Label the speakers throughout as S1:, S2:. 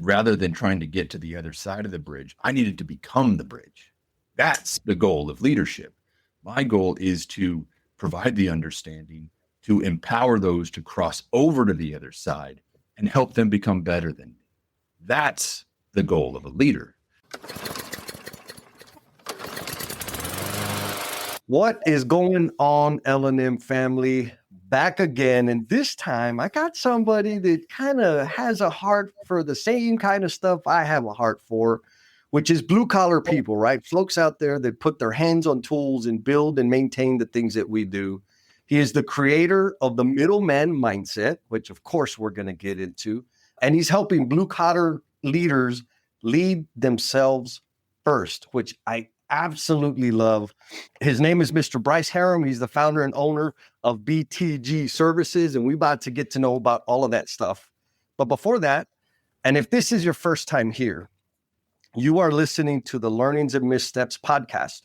S1: rather than trying to get to the other side of the bridge, I needed to become the bridge. That's the goal of leadership. My goal is to provide the understanding, to empower those to cross over to the other side and help them become better than me. That's the goal of a leader.
S2: What is going on, L&M family? Back again. And this time I got somebody that kind of has a heart for the same kind of stuff I have a heart for, which is blue collar people, right? Folks out there that put their hands on tools and build and maintain the things that we do. He is the creator of the Middleman Mindset, which of course we're going to get into. And he's helping blue collar leaders lead themselves first, which I absolutely love. His name is Mr. Bryce Harem. He's the founder and owner of BTG Services, and we're about to get to know about all of that stuff. But before that, and if this is your first time here, you are listening to the Learnings and Missteps podcast,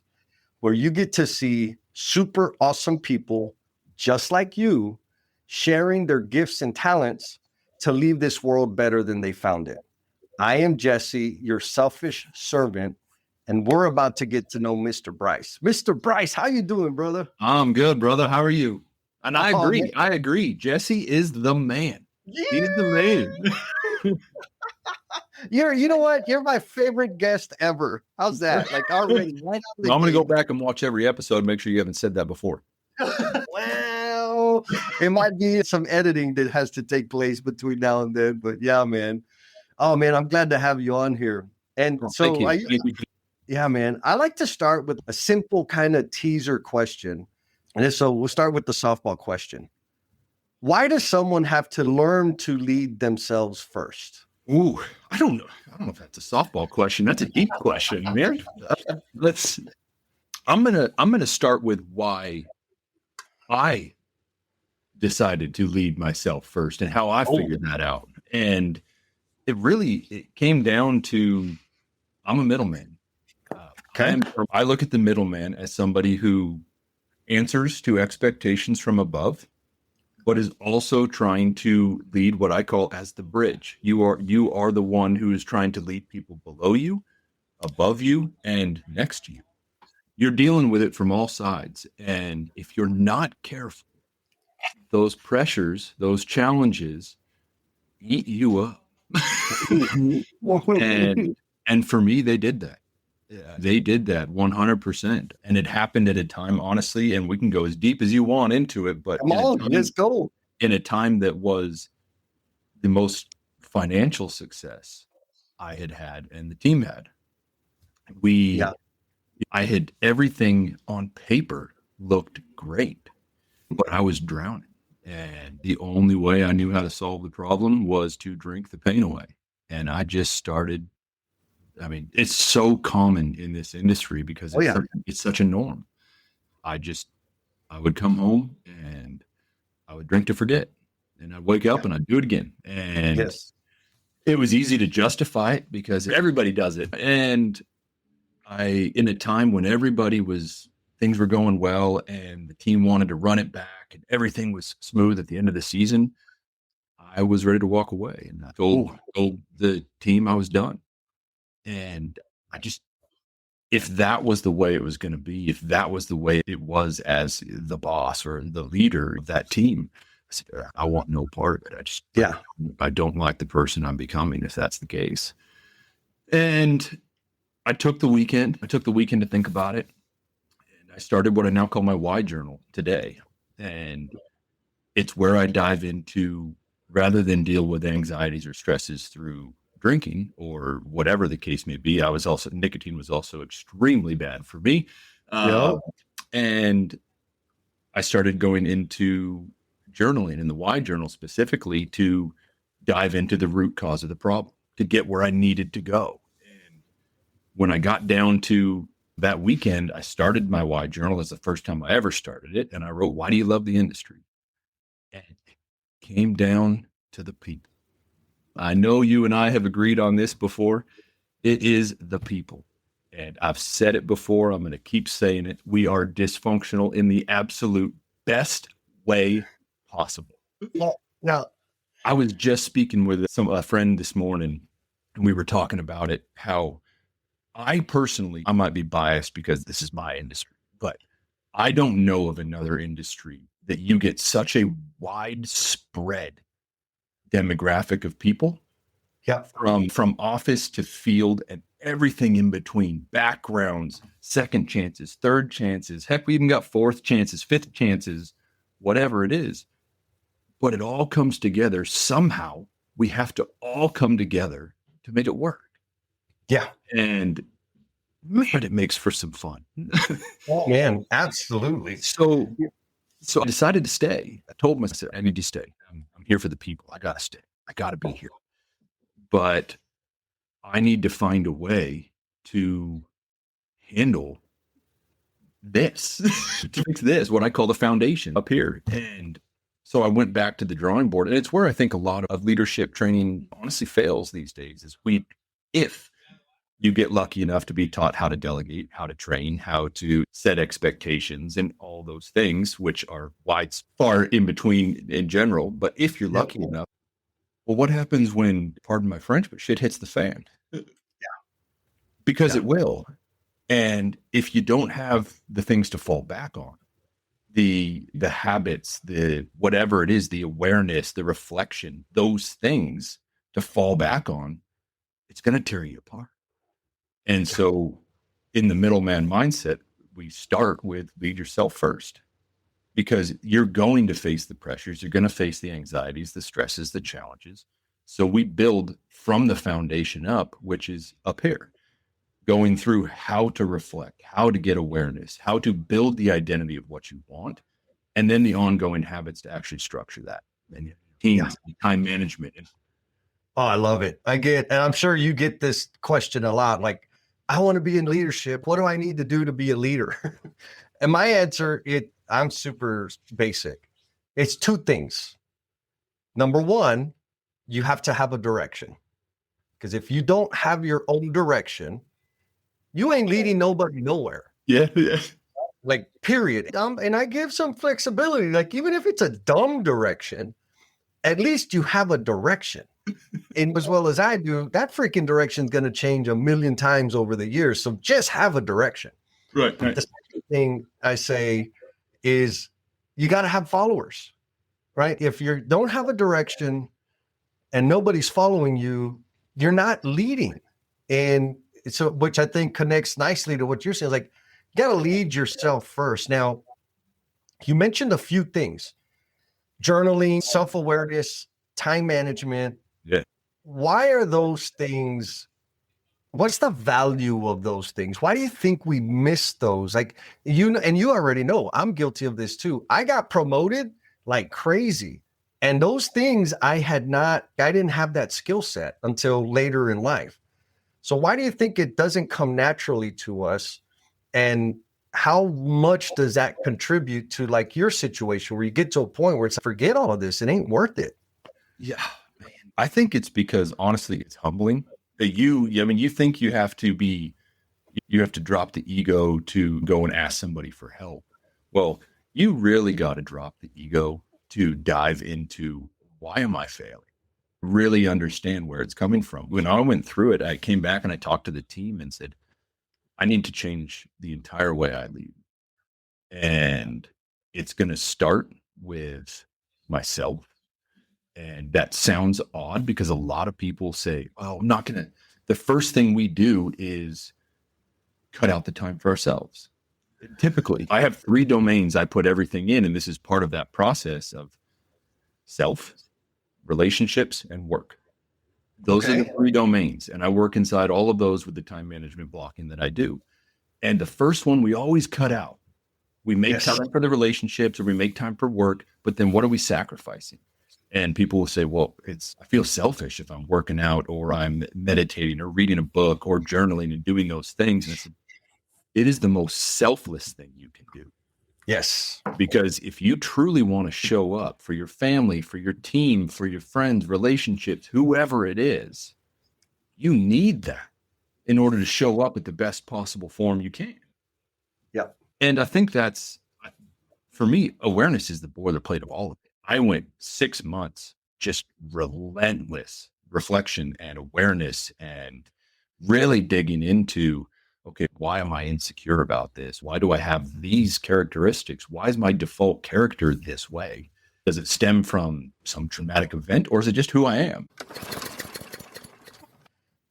S2: where you get to see super awesome people just like you sharing their gifts and talents to leave this world better than they found it. I am Jesse, your selfish servant, and we're about to get to know Mr. Bryce. Mr. Bryce, how you doing, brother?
S1: I'm good, brother. How are you? And I agree.
S2: Man.
S1: I agree. Jesse is the man.
S2: Yeah.
S1: He's the man.
S2: You know what? You're my favorite guest ever. How's that? Like already. Right
S1: I'm going to go back and watch every episode. Make sure you haven't said that before.
S2: Well, it might be some editing that has to take place between now and then. But yeah, man. Oh, man, I'm glad to have you on here. And so,
S1: Thank you.
S2: Yeah, man. I like to start with a simple kind of teaser question. And so we'll start with the softball question. Why does someone have to learn to lead themselves first?
S1: Ooh, I don't know. I don't know if that's a softball question. That's a deep question, man. I'm gonna start with why I decided to lead myself first and how I figured that out. And it came down to, I'm a middleman.
S2: Okay.
S1: I look at the middleman as somebody who answers to expectations from above, but is also trying to lead what I call as the bridge. You are the one who is trying to lead people below you, above you, and next to you. You're dealing with it from all sides. And if you're not careful, those pressures, those challenges eat you up. And for me, they did that. Yeah, they did that 100%. And it happened at a time, honestly, and we can go as deep as you want into it, but
S2: let's go.
S1: In a time that was the most financial success I had and the team had. I had everything on paper looked great, but I was drowning. And the only way I knew how to solve the problem was to drink the pain away. And I just started. I mean, it's so common in this industry because it's such a norm. I would come home and I would drink to forget, and I'd wake up and I'd do it again. And it was easy to justify it because everybody does it. And in a time when things were going well and the team wanted to run it back and everything was smooth at the end of the season, I was ready to walk away. And I told the team I was done. And if that was the way it was going to be, if that was the way it was as the boss or the leader of that team, I said, I want no part of it. I don't like the person I'm becoming if that's the case. And I took the weekend to think about it. And I started what I now call my why journal today. And it's where I dive into, rather than deal with anxieties or stresses through drinking or whatever the case may be. Nicotine was also extremely bad for me. And I started going into journaling, in the why journal specifically, to dive into the root cause of the problem, to get where I needed to go. And when I got down to that weekend, I started my why journal. It's the first time I ever started it. And I wrote, why do you love the industry? And it came down to the people. I know you and I have agreed on this before. It is the people. And I've said it before. I'm going to keep saying it. We are dysfunctional in the absolute best way possible.
S2: Now,
S1: I was just speaking with a friend this morning, and we were talking about it, how I personally, I might be biased because this is my industry, but I don't know of another industry that you get such a widespread demographic of people
S2: Yeah.
S1: from office to field and everything in between, backgrounds, second chances, third chances. Heck, we even got fourth chances, fifth chances, whatever it is. But it all comes together. Somehow we have to all come together to make it work.
S2: Yeah.
S1: And man, it makes for some fun.
S2: Oh, man, absolutely.
S1: So I decided to stay. I told myself, I need to stay. I'm here for the people. I got to stay. I got to be here. But I need to find a way to handle this, to fix this, what I call the foundation up here. And so I went back to the drawing board. And it's where I think a lot of leadership training honestly fails these days is if you get lucky enough to be taught how to delegate, how to train, how to set expectations and all those things, which are far in between in general. But if you're lucky enough, well, what happens when, pardon my French, but shit hits the fan? Yeah. Because it will. And if you don't have the things to fall back on, the habits, the whatever it is, the awareness, the reflection, those things to fall back on, it's going to tear you apart. And so in the middleman mindset, we start with lead yourself first, because you're going to face the pressures, you're going to face the anxieties, the stresses, the challenges. So we build from the foundation up, which is up here, going through how to reflect, how to get awareness, how to build the identity of what you want, and then the ongoing habits to actually structure that. And teams, time management.
S2: Oh, I love it. And I'm sure you get this question a lot. Like, I want to be in leadership. What do I need to do to be a leader? And my answer, I'm super basic. It's two things. Number one, you have to have a direction. Because if you don't have your own direction, you ain't leading nobody nowhere.
S1: Yeah.
S2: Like, period. And I give some flexibility. Like, even if it's a dumb direction, at least you have a direction. And as well as I do, that freaking direction is going to change a million times over the years. So just have a direction.
S1: Right.
S2: The second thing I say is you got to have followers, right? If you don't have a direction and nobody's following you, you're not leading. And so, which I think connects nicely to what you're saying. Like, you got to lead yourself first. Now, you mentioned a few things: journaling, self-awareness, time management.
S1: Yeah.
S2: Why are those things? What's the value of those things? Why do you think we miss those? Like, and you already know, I'm guilty of this too. I got promoted like crazy. And those things I didn't have that skill set until later in life. So why do you think it doesn't come naturally to us? And how much does that contribute to like your situation where you get to a point where it's forget all of this, it ain't worth it?
S1: Yeah, man. I think it's because honestly, it's humbling that you think you have to drop the ego to go and ask somebody for help. Well, you really got to drop the ego to dive into, why am I failing? Really understand where it's coming from. When I went through it, I came back and I talked to the team and said, I need to change the entire way I lead. And it's going to start with myself. And that sounds odd because a lot of people say, well, I'm not going to. The first thing we do is cut out the time for ourselves. Typically, I have 3 domains I put everything in, and this is part of that process of self, relationships, and work. Those are the 3 domains, and I work inside all of those with the time management blocking that I do. And the first one we always cut out. We make time for the relationships, or we make time for work, but then what are we sacrificing? And people will say, well, I feel selfish if I'm working out or I'm meditating or reading a book or journaling and doing those things. And it is the most selfless thing you can do.
S2: Yes.
S1: Because if you truly want to show up for your family, for your team, for your friends, relationships, whoever it is, you need that in order to show up at the best possible form you can.
S2: Yep.
S1: And I think for me, awareness is the boilerplate of all of it. I went 6 months just relentless reflection and awareness and really digging into, okay, why am I insecure about this? Why do I have these characteristics? Why is my default character this way? Does it stem from some traumatic event, or is it just who I am?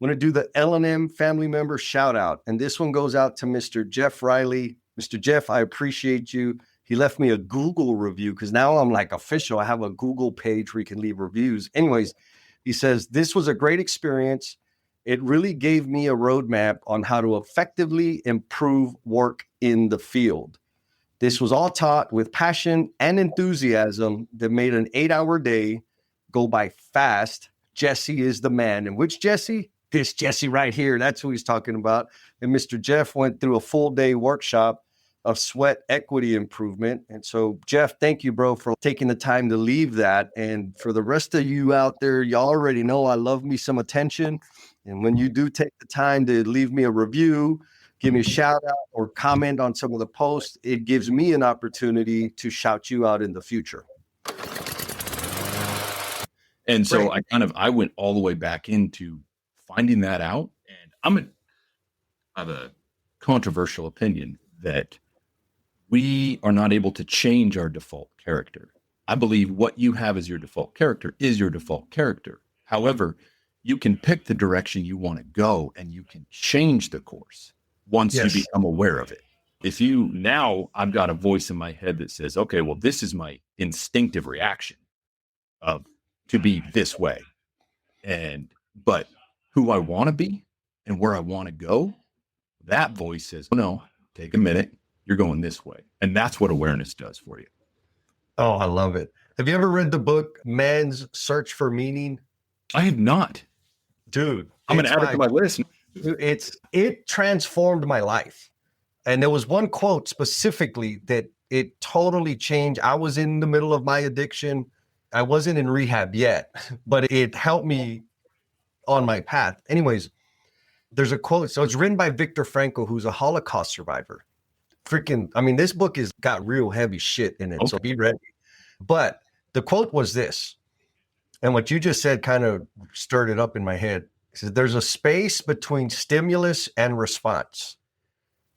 S2: I'm going to do the L&M family member shout out. And this one goes out to Mr. Jeff Riley. Mr. Jeff, I appreciate you. He left me a Google review because now I'm like official. I have a Google page where you can leave reviews. Anyways, he says, this was a great experience. It really gave me a roadmap on how to effectively improve work in the field. This was all taught with passion and enthusiasm that made an 8-hour day go by fast. Jesse is the man. And which Jesse? This Jesse right here. That's who he's talking about. And Mr. Jeff went through a full day workshop of sweat equity improvement. And so, Jeff, thank you, bro, for taking the time to leave that. And for the rest of you out there, y'all already know I love me some attention. And when you do take the time to leave me a review, give me a shout out or comment on some of the posts, it gives me an opportunity to shout you out in the future.
S1: And so I went all the way back into finding that out. And I have a controversial opinion that we are not able to change our default character. I believe what you have as your default character is your default character. However, you can pick the direction you want to go and you can change the course once you become aware of it. If you now, I've got a voice in my head that says, okay, well, this is my instinctive reaction to be this way. But who I want to be and where I want to go, that voice says, no, take a minute. You're going this way. And that's what awareness does for you.
S2: Oh, I love it. Have you ever read the book, Man's Search for Meaning?
S1: I have not.
S2: Dude,
S1: I'm going to add it to my list.
S2: It transformed my life. And there was one quote specifically that it totally changed. I was in the middle of my addiction. I wasn't in rehab yet, but it helped me on my path. Anyways, there's a quote. So it's written by Viktor Frankl, who's a Holocaust survivor. This book has got real heavy shit in it. Okay. So be ready. But the quote was this, and what you just said kind of stirred it up in my head. It says, there's a space between stimulus and response.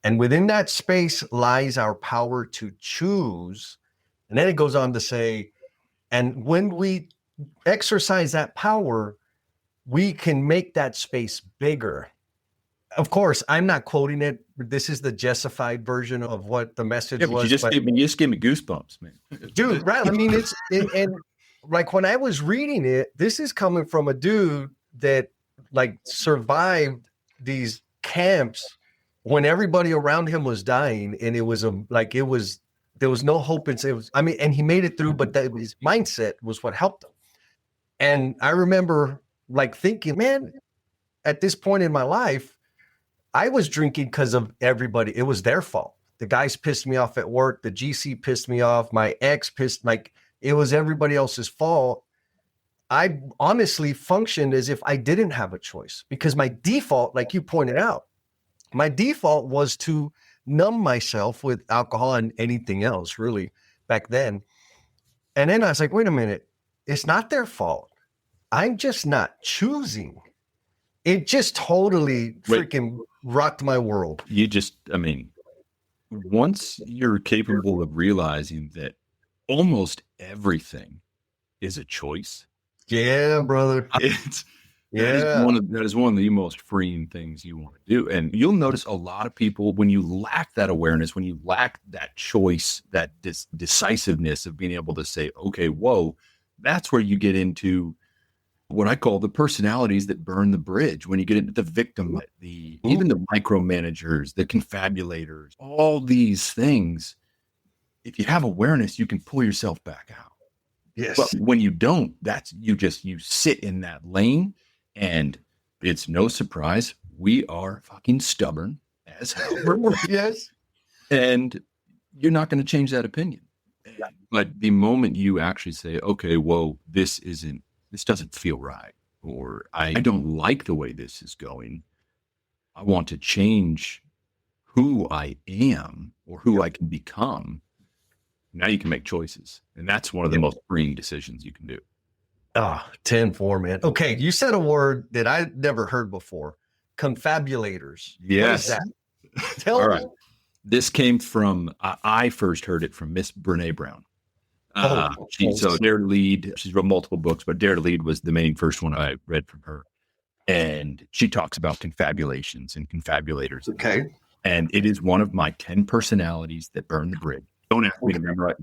S2: And within that space lies our power to choose. And then it goes on to say, and when we exercise that power, we can make that space bigger. Of course, I'm not quoting it. This is the Jessified version of what the message was.
S1: You just gave me goosebumps, man.
S2: Dude, right. And like when I was reading it, this is coming from a dude that like survived these camps when everybody around him was dying. And there was no hope. And he made it through, but his mindset was what helped him. And I remember like thinking, man, at this point in my life, I was drinking because of everybody. It was their fault. The guys pissed me off at work. The GC pissed me off. My ex it was everybody else's fault. I honestly functioned as if I didn't have a choice because my default, like you pointed out, my default was to numb myself with alcohol and anything else really back then. And then I was like, wait a minute, it's not their fault. I'm just not choosing. It just totally freaking rocked my world.
S1: Once you're capable of realizing that almost everything is a choice.
S2: Yeah, brother.
S1: That is one of the most freeing things you want to do. And you'll notice a lot of people, when you lack that awareness, when you lack that choice, that decisiveness of being able to say, okay, whoa, that's where you get into what I call the personalities that burn the bridge. When you get into the victim, even the micromanagers, the confabulators, all these things, if you have awareness, you can pull yourself back out.
S2: Yes.
S1: But when you don't, you sit in that lane, and it's no surprise. We are fucking stubborn as hell.
S2: Yes.
S1: And you're not going to change that opinion. Yeah. But the moment you actually say, okay, whoa, this doesn't feel right, or I don't like the way this is going. I want to change who I am or who I can become. Now you can make choices. And that's one of the most freeing decisions you can do.
S2: 10-4, man. Okay, you said a word that I never heard before. Confabulators. What is
S1: Yes.
S2: that? Tell
S1: All
S2: me.
S1: right. This came from, I first heard it from Miss Brene Brown. So Dare to Lead, she's wrote multiple books, but Dare to Lead was the main first one I read from her. And she talks about confabulations and confabulators.
S2: Okay.
S1: And it is one of my 10 personalities that burn the bridge. Don't ask me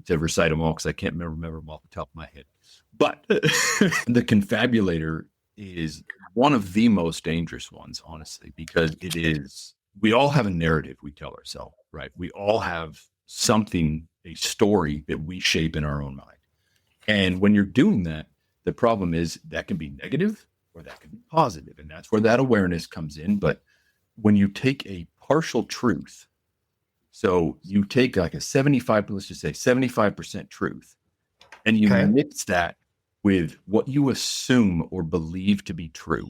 S1: to recite them all because I can't remember them off the top of my head. But the confabulator is one of the most dangerous ones, honestly, because we all have a narrative we tell ourselves, right? We all have something, a story that we shape in our own mind. And when you're doing that, the problem is that can be negative or that can be positive. And that's where that awareness comes in. But when you take a partial truth, so you take like let's just say 75% truth, and you mix that with what you assume or believe to be true.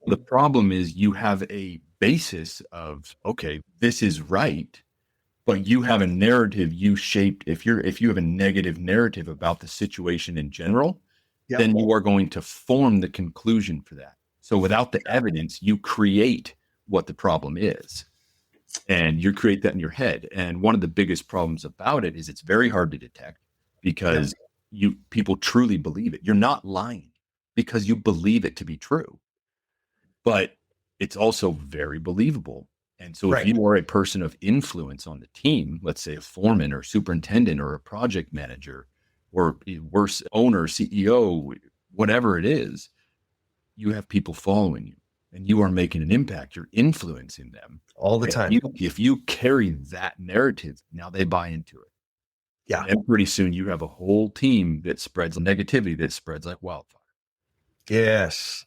S1: The problem is you have a basis of, okay, this is right, but you have a narrative you shaped. If you have a negative narrative about the situation in general, then you are going to form the conclusion for that. So without the evidence, you create what the problem is. And you create that in your head. And one of the biggest problems about it is it's very hard to detect because people truly believe it. You're not lying because you believe it to be true, but it's also very believable. And so if you are a person of influence on the team, let's say a foreman or superintendent or a project manager or worse, owner, CEO, whatever it is, you have people following you and you are making an impact. You're influencing them
S2: all the time.
S1: If you carry that narrative, now they buy into it. Yeah. And pretty soon you have a whole team that spreads negativity that spreads like wildfire.
S2: Yes.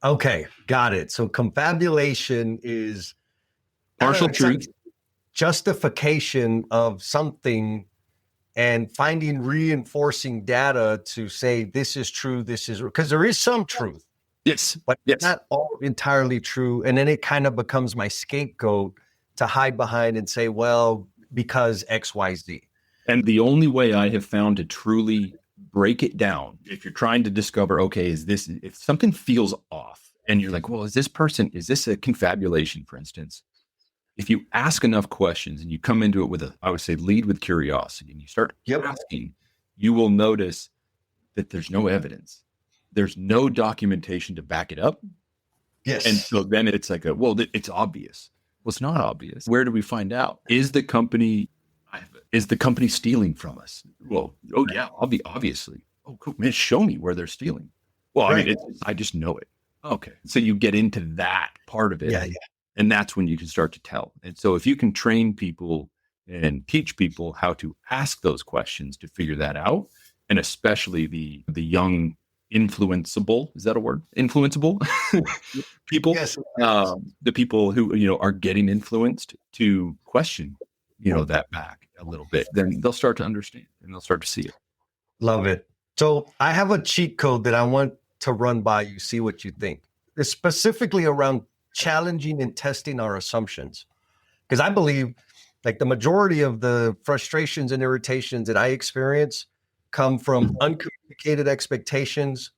S2: Okay. Got it. So confabulation is
S1: partial truth,
S2: justification of something and finding reinforcing data to say this is true, this is because there is some truth.
S1: Yes.
S2: But it's not all entirely true. And then it kind of becomes my scapegoat to hide behind and say, well, because X, Y, Z.
S1: And the only way I have found to truly break it down, if you're trying to discover, okay, if something feels off and you're like, well, is this a confabulation, for instance? If you ask enough questions and you come into it I would say lead with curiosity and you start asking, you will notice that there's no evidence. There's no documentation to back it up.
S2: Yes.
S1: And so then it's like it's obvious. Well, it's not obvious. Where do we find out? Is the company stealing from us? Well, obviously. Oh, cool, man, show me where they're stealing. Well, I mean, I just know it. Okay. So you get into that part of it. Yeah. And that's when you can start to tell. And so if you can train people and teach people how to ask those questions to figure that out, and especially the young influenceable, is that a word? Influenceable people, the people who, are getting influenced to question, that back a little bit, then they'll start to understand and they'll start to see it.
S2: Love it. So I have a cheat code that I want to run by you, see what you think. It's specifically around challenging and testing our assumptions. Because I believe like the majority of the frustrations and irritations that I experience come from uncommunicated expectations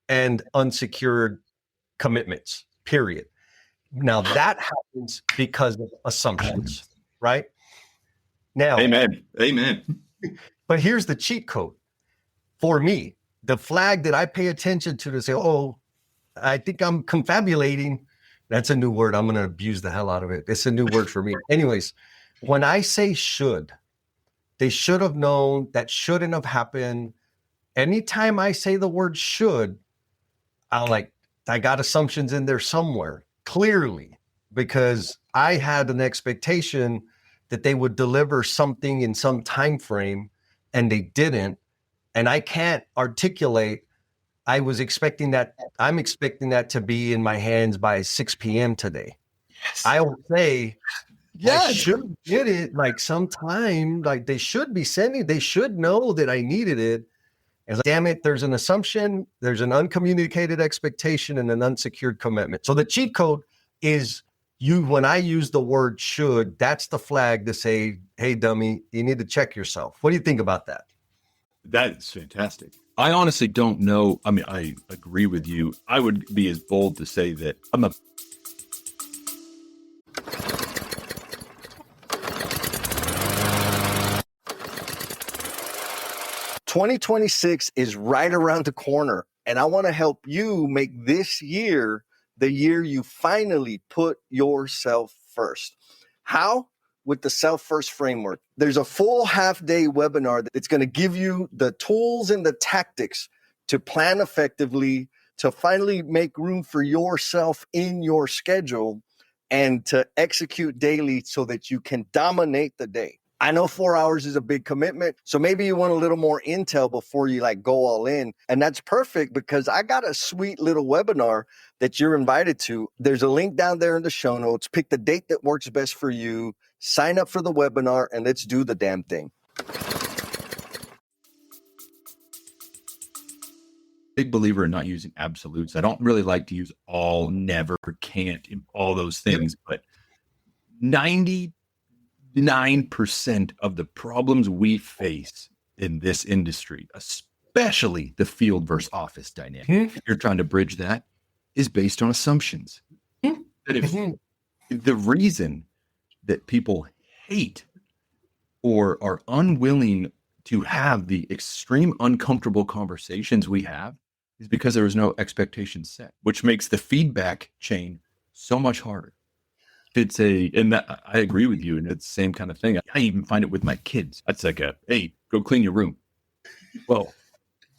S2: and unsecured commitments, period. Now that happens because of assumptions, right? Now,
S1: Amen.
S2: But here's the cheat code. For me, the flag that I pay attention to say, oh, I think I'm confabulating. That's a new word. I'm going to abuse the hell out of it. It's a new word for me. Anyways, when I say should, they should have known, that shouldn't have happened. Anytime I say the word should, I got assumptions in there somewhere, clearly, because I had an expectation that they would deliver something in some time frame and they didn't. And I can't articulate, I'm expecting that to be in my hands by 6 p.m. today. Yes. I will say, I should get it like sometime, like they should be sending, they should know that I needed it. And damn it, there's an assumption, there's an uncommunicated expectation and an unsecured commitment. So the cheat code is when I use the word should, that's the flag to say, hey, dummy, you need to check yourself. What do you think about that?
S1: That is fantastic. I honestly don't know. I mean, I agree with you. I would be as bold to say that I'm a
S2: 2026 is right around the corner, and I want to help you make this year the year you finally put yourself first. How? With the Self First Framework. There's a full half-day webinar that's going to give you the tools and the tactics to plan effectively, to finally make room for yourself in your schedule, and to execute daily so that you can dominate the day. I know 4 hours is a big commitment, so maybe you want a little more intel before you like go all in. And that's perfect because I got a sweet little webinar that you're invited to. There's a link down there in the show notes. Pick the date that works best for you. Sign up for the webinar and let's do the damn thing.
S1: big believer in not using absolutes. I don't really like to use all, never, can't, all those things, but 99% of the problems we face in this industry, especially the field versus office dynamic, if you're trying to bridge that, is based on assumptions. That if the reason that people hate or are unwilling to have the extreme uncomfortable conversations we have is because there was no expectation set, which makes the feedback chain so much harder. It's and that, I agree with you, and it's the same kind of thing. I even find it with my kids. It's like hey, go clean your room. Well,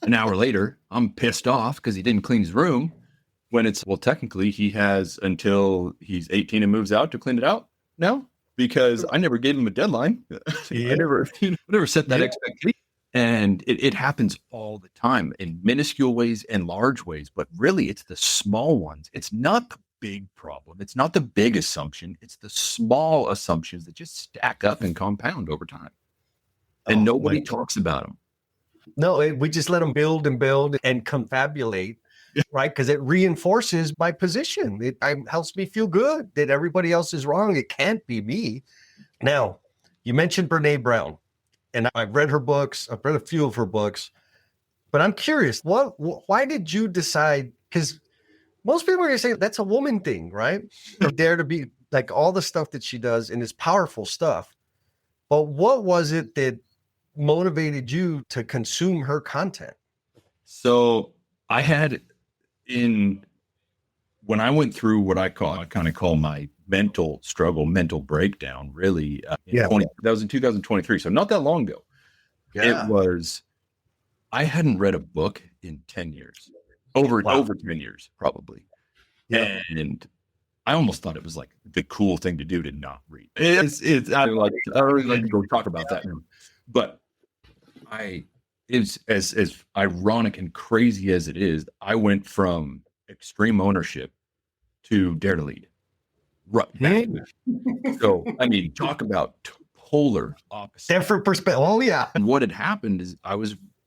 S1: an hour later, I'm pissed off because he didn't clean his room. When it's, well, technically he has until he's 18 and moves out to clean it out now, because I never gave him a deadline. I never set that expectation. And it happens all the time in minuscule ways and large ways, but really it's the small ones. It's not the big problem. It's not the big assumption. It's the small assumptions that just stack up and compound over time. And nobody talks about them.
S2: No, we just let them build and confabulate, right? Because it reinforces my position. It helps me feel good that everybody else is wrong. It can't be me. Now, you mentioned Brene Brown, and I've read her books. I've read a few of her books, but I'm curious, why did you decide? Because most people are going to say that's a woman thing, right? Or dare to be like all the stuff that she does, and it's powerful stuff. But what was it that motivated you to consume her content?
S1: So I had when I went through what I kind of call my mental struggle, mental breakdown, really, that was in 2023. So not that long ago. Yeah. I hadn't read a book in 10 years, over 10 years, probably. Yeah. And I almost thought it was like the cool thing to do to not read. I really like to go talk about that. But it's as ironic and crazy as it is, I went from extreme ownership to dare to lead. Right. So, I mean, talk about polar opposite.
S2: Different perspective. Oh, yeah.
S1: And what had happened is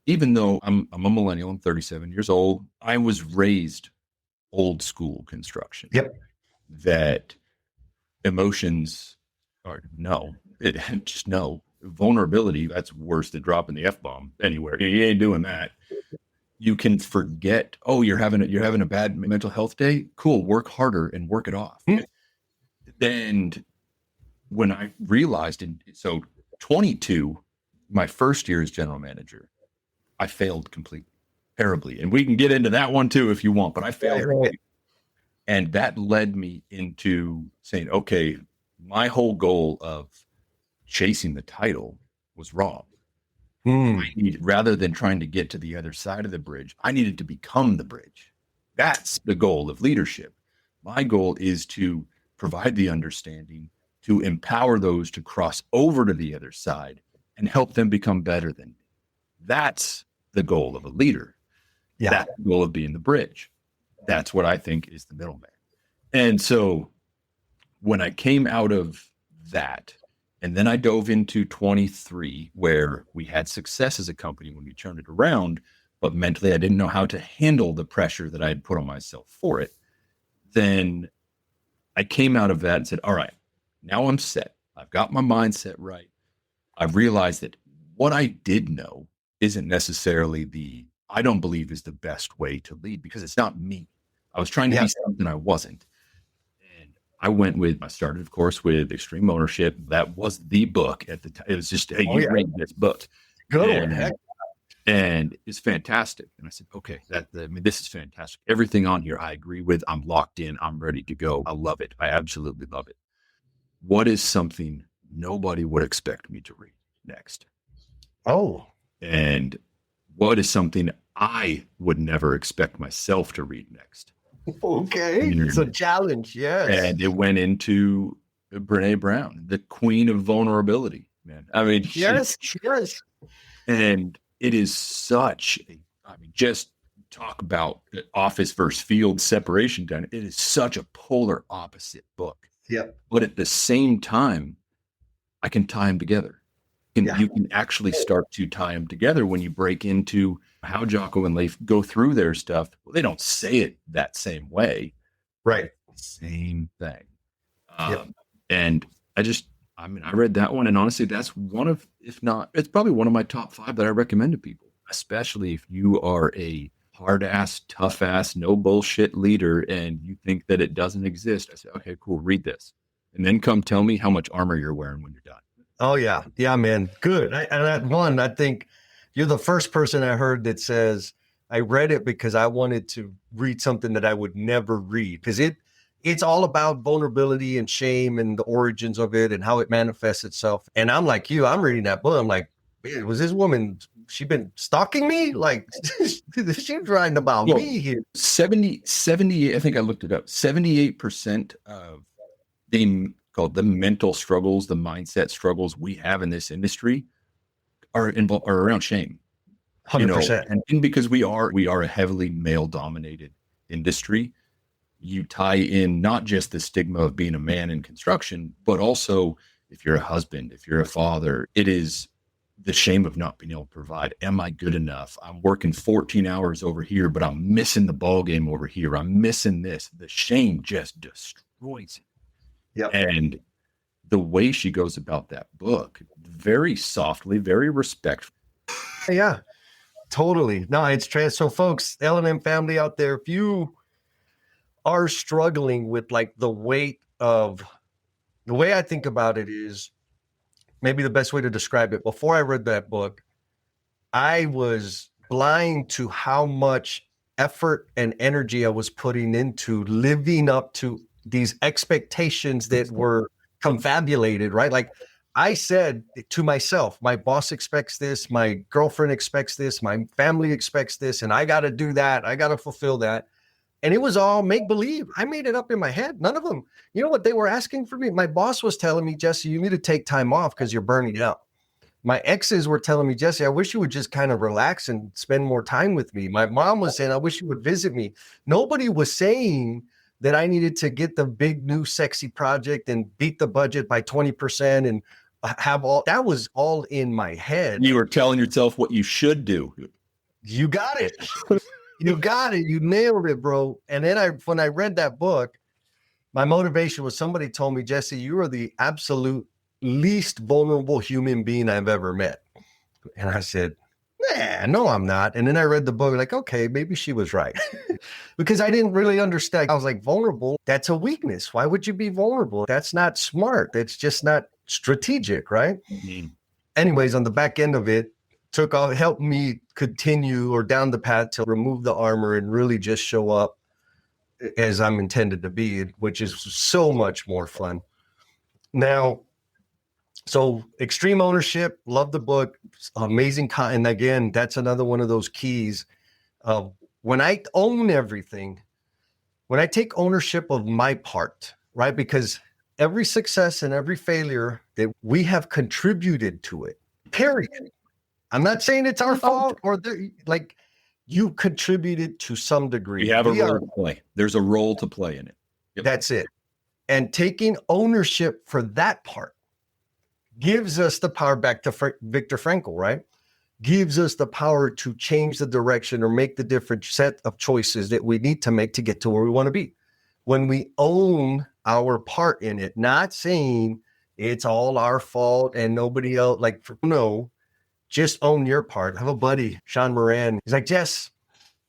S1: even though I'm a millennial, I'm 37 years old, I was raised old school construction.
S2: Yep.
S1: That emotions are no. Vulnerability, that's worse than dropping the F-bomb anywhere. You ain't doing that. You can forget, you're having a bad mental health day. Cool, work harder and work it off. And when I realized, so 22, my first year as general manager, I failed completely, terribly. And we can get into that one too if you want, but I failed. Right. And that led me into saying, okay, my whole goal of chasing the title was wrong. Rather than trying to get to the other side of the bridge, I needed to become the bridge. That's the goal of leadership. My goal is to provide the understanding, to empower those to cross over to the other side and help them become better than me. That's the goal of a leader. Yeah. That's the goal of being the bridge. That's what I think is the middleman. And so when I came out of that, and then I dove into 23, where we had success as a company when we turned it around, but mentally I didn't know how to handle the pressure that I had put on myself for it. Then I came out of that and said, all right, now I'm set. I've got my mindset right. I've realized that what I did know isn't necessarily the I don't believe is the best way to lead, because it's not me. I was trying to be something I wasn't. And I started, of course, with Extreme Ownership. That was the book at the time. It was just, hey, read this book.
S2: Good one. Heck.
S1: And it's fantastic. And I said, okay, this is fantastic. Everything on here I agree with. I'm locked in. I'm ready to go. I love it. I absolutely love it. What is something nobody would expect me to read next?
S2: Oh.
S1: And what is something I would never expect myself to read next?
S2: Okay. It's a challenge. Yes.
S1: And it went into Brene Brown, the queen of vulnerability, man. I mean,
S2: yes.
S1: And it is just talk about office versus field separation down. It is such a polar opposite book.
S2: Yep.
S1: But at the same time, I can tie them together. You can actually start to tie them together when you break into how Jocko and Leif go through their stuff. Well, they don't say it that same way.
S2: Right.
S1: Same thing. And I read that one, and honestly, that's it's probably one of my top 5 that I recommend to people, especially if you are a hard ass, tough ass, no bullshit leader and you think that it doesn't exist. I say, okay, cool, read this. And then come tell me how much armor you're wearing when you're done.
S2: Oh, yeah. Yeah, man. Good. I think you're the first person I heard that says, I read it because I wanted to read something that I would never read, because it's all about vulnerability and shame and the origins of it and how it manifests itself. And I'm like you, I'm reading that book. I'm like, was this woman, she been stalking me? Like, she's writing about me here.
S1: 70, I think I looked it up, 78% of called the mental struggles, the mindset struggles we have in this industry are around shame.
S2: 100%.
S1: And because we are a heavily male dominated industry, you tie in not just the stigma of being a man in construction, but also if you're a husband, if you're a father, it is the shame of not being able to provide. Am I good enough? I'm working 14 hours over here, but I'm missing the ball game over here. I'm missing this. The shame just destroys it.
S2: Yep.
S1: And the way she goes about that book, very softly, very respectful.
S2: Yeah, totally. No, it's trans. So folks, L&M family out there, if you are struggling with like the way I think about it is maybe the best way to describe it. Before I read that book, I was blind to how much effort and energy I was putting into living up to these expectations that were confabulated, right? Like I said to myself, my boss expects this, my girlfriend expects this, my family expects this, and I got to do that. I got to fulfill that. And it was all make believe. I made it up in my head. None of them, you know what they were asking for me? My boss was telling me, Jesse, you need to take time off because you're burning out. My exes were telling me, Jesse, I wish you would just kind of relax and spend more time with me. My mom was saying, I wish you would visit me. Nobody was saying that I needed to get the big new sexy project and beat the budget by 20% and have all that was all in my head.
S1: You were telling yourself what you should do.
S2: You got it. You got it. You nailed it, bro. And then when I read that book, my motivation was somebody told me, Jesse, you are the absolute least vulnerable human being I've ever met. And I said, no, I'm not. And then I read the book, like, okay, maybe she was right. Because I didn't really understand. I was like, vulnerable, that's a weakness. Why would you be vulnerable? That's not smart. That's just not strategic, right?
S1: Mm-hmm.
S2: Anyways, on the back end of it, helped me continue or down the path to remove the armor and really just show up as I'm intended to be, which is so much more fun. Now, so Extreme Ownership, love the book, amazing. And again, that's another one of those keys of when I own everything, when I take ownership of my part, right? Because every success and every failure that we have contributed to it, period. I'm not saying it's our fault or like you contributed to some degree.
S1: We have a role to play. There's a role to play in it.
S2: Yep. That's it. And taking ownership for that part gives us the power, back to Viktor Frankl, right? Gives us the power to change the direction or make the different set of choices that we need to make to get to where we want to be. When we own our part in it, not saying it's all our fault and nobody else, no. just own your part. I have a buddy, Sean Moran. He's like, Jess,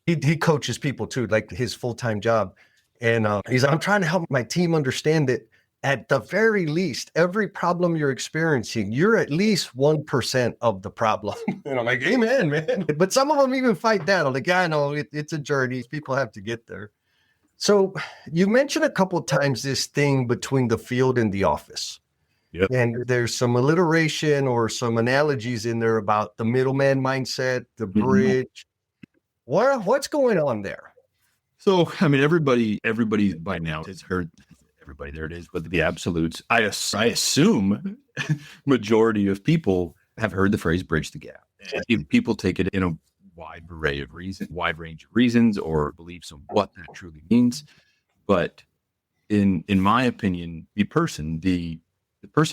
S2: he coaches people too, like his full-time job. And he's like, I'm trying to help my team understand that at the very least, every problem you're experiencing, you're at least 1% of the problem. And I'm like, amen, man. But some of them even fight that. I'm like, yeah, I know it's a journey. People have to get there. So you mentioned a couple of times this thing between the field and the office.
S1: Yep.
S2: And there's some alliteration or some analogies in there about the middleman mindset, the bridge. What's going on there?
S1: So, I mean, everybody by now has heard, everybody, there it is, but the absolutes, I assume majority of people have heard the phrase bridge the gap. And people take it in a wide range of reasons or beliefs on what that truly means. But in my opinion, the person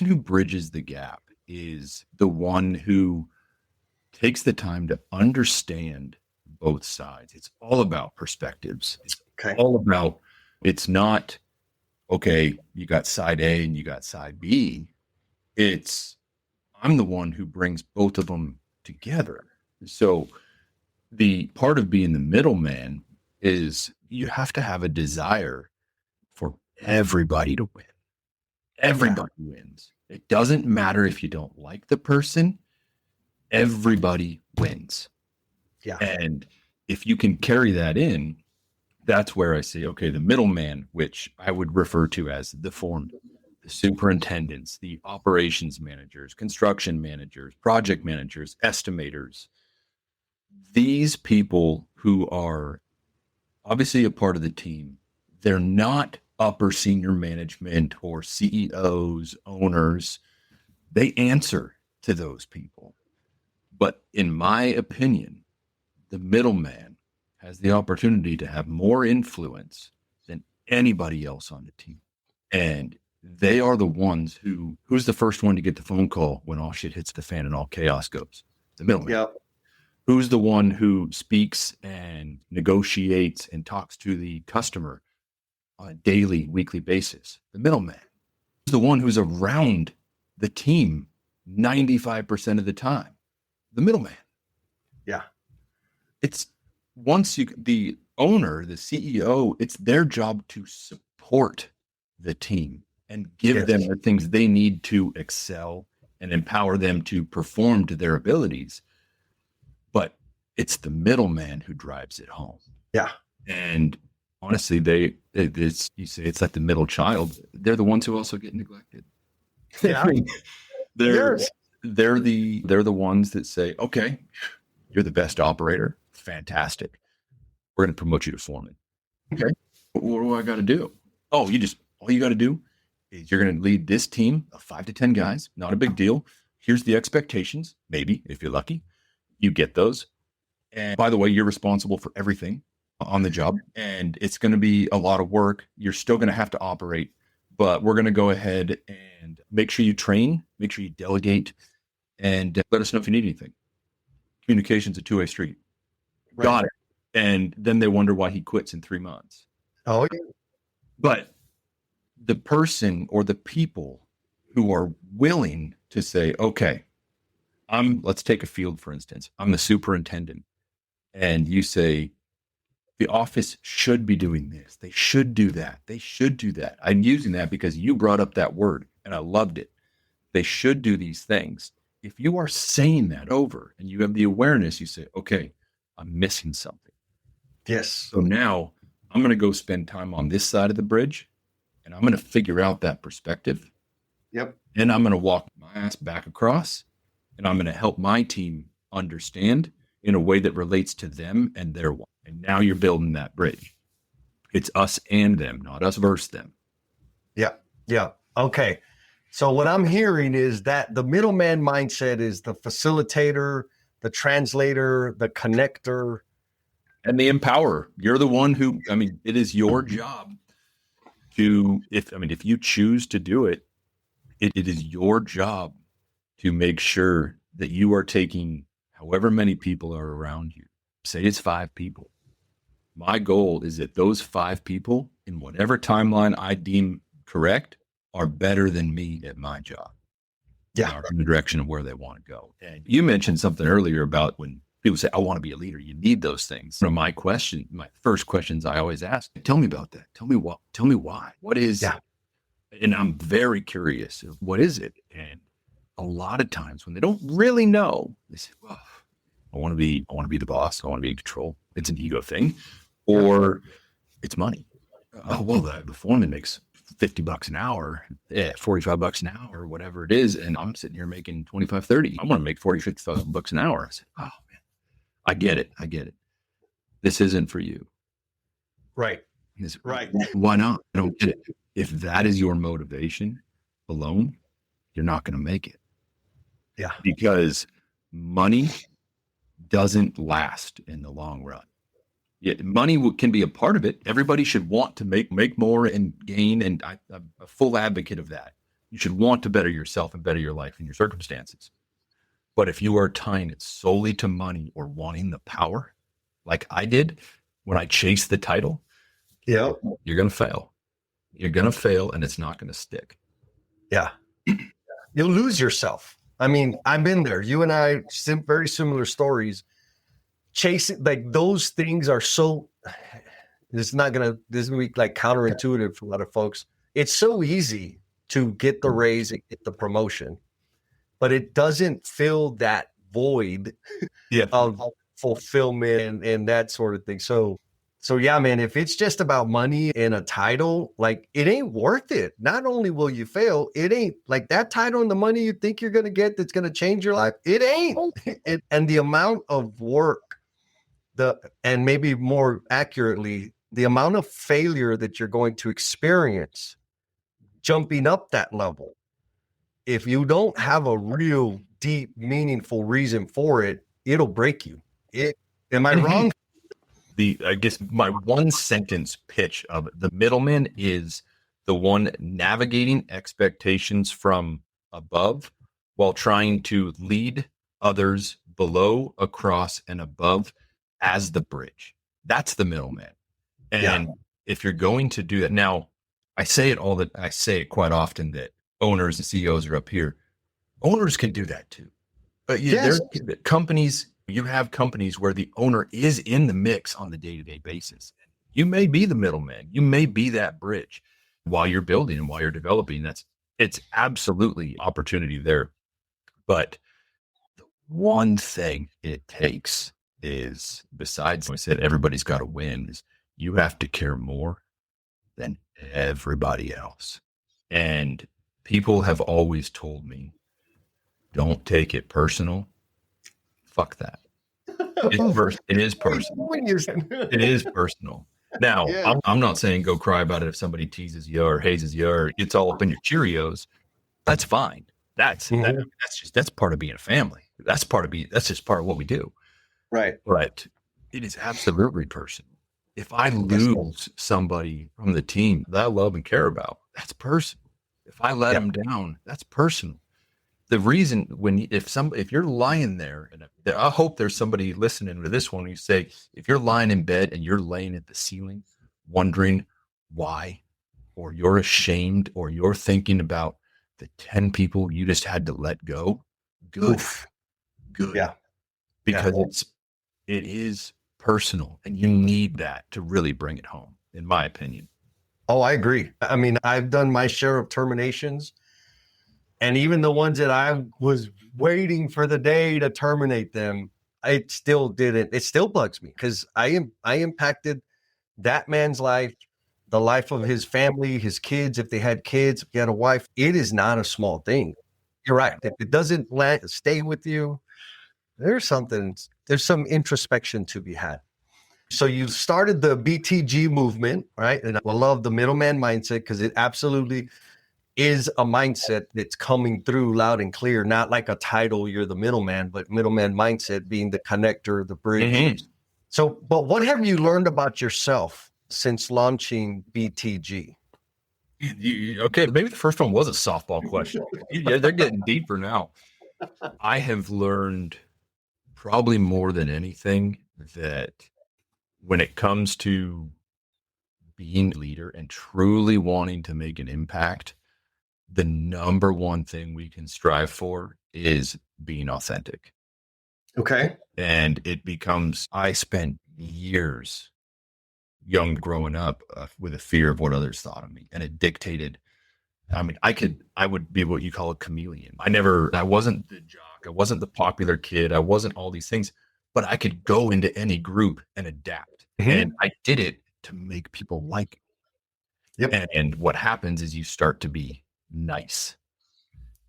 S1: who bridges the gap is the one who takes the time to understand both sides. It's all about perspectives. It's all about, it's not, okay, you got side A and you got side B. I'm the one who brings both of them together. So the part of being the middleman is you have to have a desire for everybody to win. Everybody wins. It doesn't matter if you don't like the person. Everybody wins.
S2: Yeah.
S1: And if you can carry that in, that's where I say, okay, the middleman, which I would refer to as the foreman, the superintendents, the operations managers, construction managers, project managers, estimators, these people who are obviously a part of the team, they're not upper senior management or CEOs, owners. They answer to those people. But in my opinion, the middleman has the opportunity to have more influence than anybody else on the team. And they are the ones who's the first one to get the phone call when all shit hits the fan and all chaos goes? The middleman.
S2: Yep.
S1: Who's the one who speaks and negotiates and talks to the customer on a daily, weekly basis? The middleman. Who's the one who's around the team 95% of the time? The middleman.
S2: Yeah.
S1: It's the owner, the CEO, it's their job to support the team and give them the things they need to excel and empower them to perform to their abilities. But it's the middleman who drives it home.
S2: Yeah.
S1: And honestly, you say it's like the middle child. They're the ones who also get neglected.
S2: Yeah.
S1: They're the ones that say, okay, you're the best operator. Fantastic. We're going to promote you to foreman. Okay. What do I got to do? Oh, all you got to do is you're going to lead this team of 5 to 10 guys. Not a big deal. Here's the expectations. Maybe if you're lucky, you get those. And by the way, you're responsible for everything on the job, and it's going to be a lot of work. You're still going to have to operate, but we're going to go ahead and make sure you train, make sure you delegate, and let us know if you need anything. Communication's a two-way street. Right. Got it. And then they wonder why he quits in 3 months.
S2: Oh, yeah.
S1: But the person or the people who are willing to say, okay, let's take a field, for instance. I'm the superintendent. And you say, the office should be doing this. They should do that. They should do that. I'm using that because you brought up that word and I loved it. They should do these things. If you are saying that over and you have the awareness, you say, okay, I'm missing something.
S2: Yes.
S1: So now I'm going to go spend time on this side of the bridge and I'm going to figure out that perspective.
S2: Yep.
S1: And I'm going to walk my ass back across and I'm going to help my team understand in a way that relates to them and their one. And now you're building that bridge. It's us and them, not us versus them.
S2: Yeah. Yeah. Okay. So what I'm hearing is that the middleman mindset is the facilitator, the translator, the connector,
S1: and the empowerer. You're the one who, it is your job to, if you choose to do it, it is your job to make sure that you are taking however many people are around you. Say it's 5 people. My goal is that those 5 people in whatever timeline I deem correct are better than me at my job.
S2: Yeah.
S1: in the direction of where they want to go. And you mentioned something earlier about when people say, I want to be a leader, you need those things. One of my first questions I always ask, tell me about that. Tell me what, tell me why. What is,
S2: Yeah.
S1: and I'm very curious of what is it? And a lot of times when they don't really know, they say, well, I want to be the boss. I want to be in control. It's an ego thing, or it's money. Oh, well, the foreman makes $50 an hour, $45 an hour, whatever it is. And I'm sitting here making 25, 30. I want to make 40, $50,000 an hour. I said, oh man, I get it. This isn't for you.
S2: Right.
S1: Right. Why not? I don't get it. If that is your motivation alone, you're not going to make it.
S2: Yeah.
S1: Because money doesn't last in the long run. Yeah, money can be a part of it. Everybody should want to make more and gain. And I'm a full advocate of that. You should want to better yourself and better your life and your circumstances. But if you are tying it solely to money or wanting the power, like I did when I chased the title,
S2: Yeah.
S1: you're going to fail. You're going to fail and it's not going to stick.
S2: Yeah. You'll lose yourself. I mean, I've been there. You and I, very similar stories. Chasing, like those things are so, this is going to be like counterintuitive for a lot of folks. It's so easy to get the raise and get the promotion, but it doesn't fill that void of fulfillment and that sort of thing. So yeah, man, if it's just about money and a title, like it ain't worth it. Not only will you fail, it ain't like that title and the money you think you're going to get that's going to change your life. It ain't. And the amount of work, and maybe more accurately, the amount of failure that you're going to experience jumping up that level, if you don't have a real deep, meaningful reason for it, it'll break you. Am I wrong?
S1: I guess my one sentence pitch of the middleman is the one navigating expectations from above while trying to lead others below, across, and above as the bridge. That's the middleman. And if you're going to do that, now I say it quite often that owners and CEOs are up here. Owners can do that too. But there's companies, you have companies where the owner is in the mix on the day-to-day basis. You may be the middleman. You may be that bridge while you're building and while you're developing. It's absolutely opportunity there. But the one thing it takes is, besides I said everybody's got to win, is you have to care more than everybody else. And people have always told me, don't take it personal. Fuck that. It is personal. It is personal. Now, I'm not saying go cry about it if somebody teases you or hazes you or gets all up in your Cheerios. That's fine. That's part of being a family. That's just part of what we do.
S2: Right.
S1: But it is absolutely personal. If I lose somebody from the team that I love and care about, that's personal. If I let them down, that's personal. The reason if you're lying there, and I hope there's somebody listening to this one, you say, if you're lying in bed and you're laying at the ceiling, wondering why, or you're ashamed, or you're thinking about the 10 people you just had to let go, good.
S2: Yeah.
S1: Because it is personal and you need that to really bring it home, in my opinion.
S2: Oh, I agree. I mean, I've done my share of terminations. And even the ones that I was waiting for the day to terminate them, it still didn't. It still bugs me because I impacted that man's life, the life of his family, his kids, if they had kids, if he had a wife. It is not a small thing. You're right. If it doesn't stay with you, there's some introspection to be had. So you started the BTG movement, right? And I love the middleman mindset because it absolutely is a mindset that's coming through loud and clear, not like a title, you're the middleman, but middleman mindset being the connector, the bridge. Mm-hmm. So, but what have you learned about yourself since launching BTG?
S1: Okay, maybe the first one was a softball question. Yeah, they're getting deeper now. I have learned probably more than anything that when it comes to being a leader and truly wanting to make an impact, the number one thing we can strive for is being authentic.
S2: Okay.
S1: And it becomes, I spent years young growing up with a fear of what others thought of me. And it dictated, I mean, I would be what you call a chameleon. I wasn't the jock. I wasn't the popular kid. I wasn't all these things, but I could go into any group and adapt.
S2: Mhm.
S1: And I did it to make people like me.
S2: Yep.
S1: And what happens is you start to be nice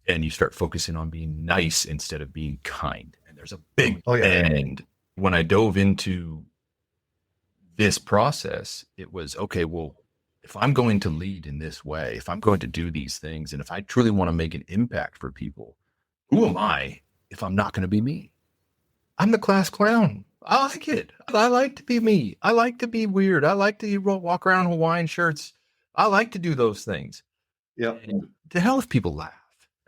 S1: and you start focusing on being nice instead of being kind. And there's a big,
S2: Oh yeah.
S1: and when I dove into this process, it was okay, well, if I'm going to lead in this way, if I'm going to do these things, and if I truly want to make an impact for people, who am I if I'm not going to be me? I'm the class clown. I like it. I like to be me. I like to be weird. I like to walk around in Hawaiian shirts. I like to do those things.
S2: Yep.
S1: And to hell if people laugh.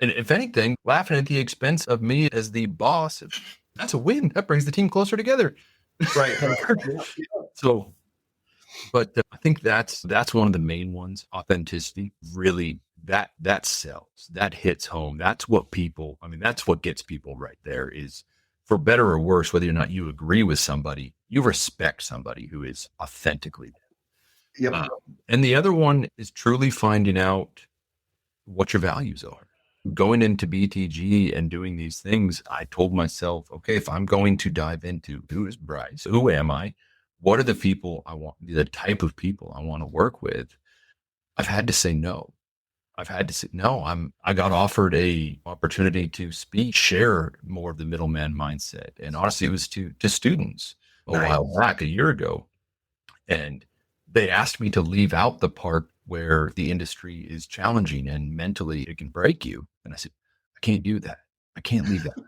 S1: And if anything, laughing at the expense of me as the boss, that's a win. That brings the team closer together.
S2: Right.
S1: So, but I think that's one of the main ones. Authenticity, really, that sells. That hits home. That's what people. I mean, that's what gets people right there. Is for better or worse, whether or not you agree with somebody, you respect somebody who is authentically.
S2: Yep.
S1: And the other one is truly finding out what your values are. Going into BTG and doing these things, I told myself, okay, if I'm going to dive into who is Bryce, who am I, what are the people I want, the type of people I want to work with, I've had to say no. I've had to say no. I got offered a opportunity to speak, share more of the middleman mindset, and honestly, it was to students a while back, a year ago, and they asked me to leave out the part where the industry is challenging and mentally it can break you. And I said, I can't do that. I can't leave that.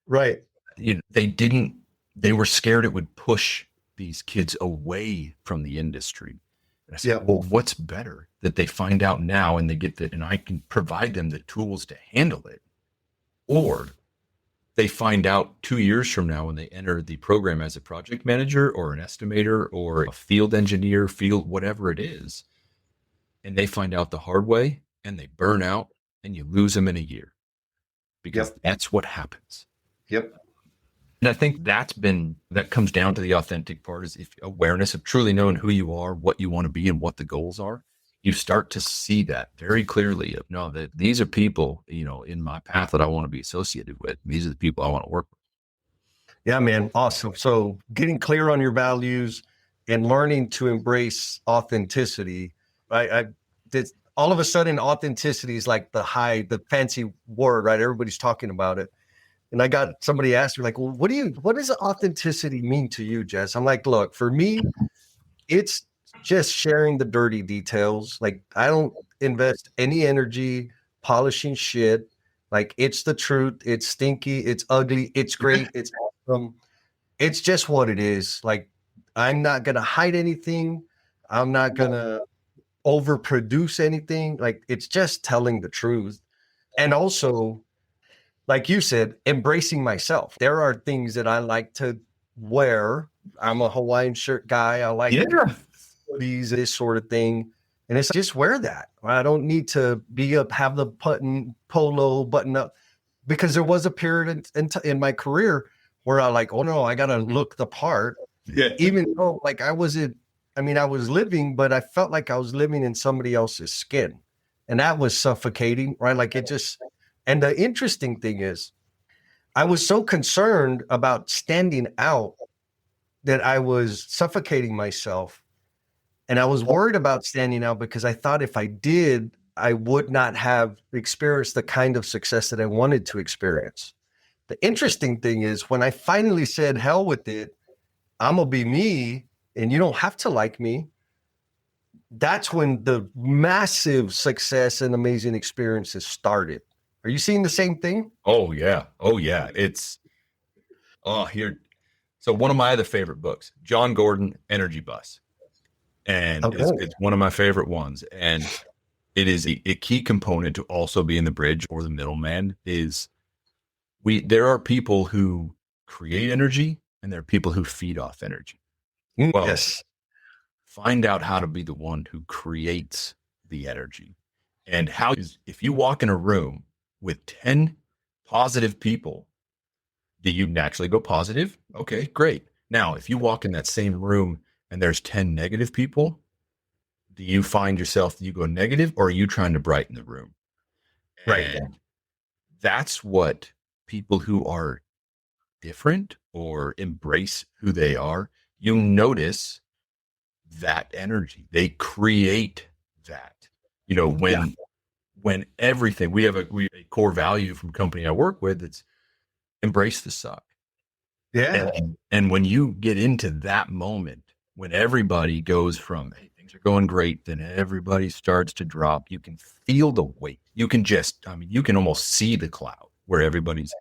S2: Right.
S1: They were scared it would push these kids away from the industry. And I said,
S2: Yep.
S1: well, what's better that they find out now and they get that, and I can provide them the tools to handle it, or they find out 2 years from now when they enter the program as a project manager or an estimator or a field engineer, field, whatever it is, and they find out the hard way and they burn out and you lose them in a year because
S2: Yep.
S1: that's what happens.
S2: Yep.
S1: And I think that comes down to the authentic part is if awareness of truly knowing who you are, what you want to be, and what the goals are. You start to see that very clearly of no, that these are people, in my path that I want to be associated with. These are the people I want to work with.
S2: Yeah, man. Awesome. So getting clear on your values and learning to embrace authenticity. I did all of a sudden authenticity is like the fancy word, right? Everybody's talking about it. And I got somebody asked me, like, well, what does authenticity mean to you, Jess? I'm like, look, for me, it's just sharing the dirty details. Like, I don't invest any energy polishing shit. Like, it's the truth. It's stinky. It's ugly. It's great. It's awesome. It's just what it is. Like, I'm not going to hide anything. I'm not going to overproduce anything. Like, it's just telling the truth. And also, like you said, embracing myself. There are things that I like to wear. I'm a Hawaiian shirt guy. I like hoodies, this sort of thing. And it's just wear that. I don't need to have the polo button up because there was a period in my career where I like, oh no, I got to look the part.
S1: Yeah.
S2: Even though like I was living, but I felt like I was living in somebody else's skin. And that was suffocating, right? Like and the interesting thing is I was so concerned about standing out that I was suffocating myself. And I was worried about standing out because I thought if I did, I would not have experienced the kind of success that I wanted to experience. The interesting thing is when I finally said, hell with it, I'm going to be me and you don't have to like me. That's when the massive success and amazing experiences started. Are you seeing the same thing?
S1: Oh yeah. Oh yeah. Here. So one of my other favorite books, John Gordon, Energy Bus. And
S2: Okay.
S1: it's one of my favorite ones. And it is a key component to also being the bridge or the middleman is there are people who create energy and there are people who feed off energy. Well,
S2: Yes.
S1: find out how to be the one who creates the energy And how is, if you walk in a room with 10 positive people, do you naturally go positive? Okay, great. Now, if you walk in that same room and there's 10 negative people, do you find yourself, do you go negative, or are you trying to brighten the room?
S2: Right.
S1: And that's what people who are different or embrace who they are, you notice that energy. They create that. When everything, we have a core value from company I work with, it's embrace the suck.
S2: Yeah.
S1: And when you get into that moment, when everybody goes from, hey, things are going great, then everybody starts to drop, you can feel the weight. You can just, I mean, you can almost see the cloud where everybody's,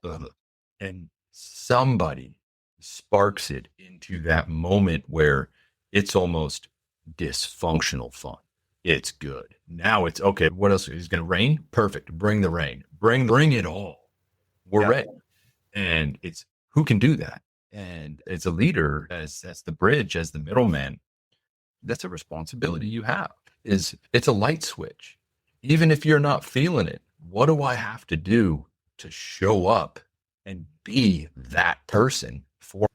S1: and somebody sparks it into that moment where it's almost dysfunctional fun. It's good. Now it's okay. What else is going to rain? Perfect. Bring the rain. Bring it all. We're
S2: Yeah.
S1: ready. And it's who can do that? And as a leader, as the bridge, as the middleman, that's a responsibility you have. Is it's a light switch. Even if you're not feeling it, what do I have to do to show up and be that person for?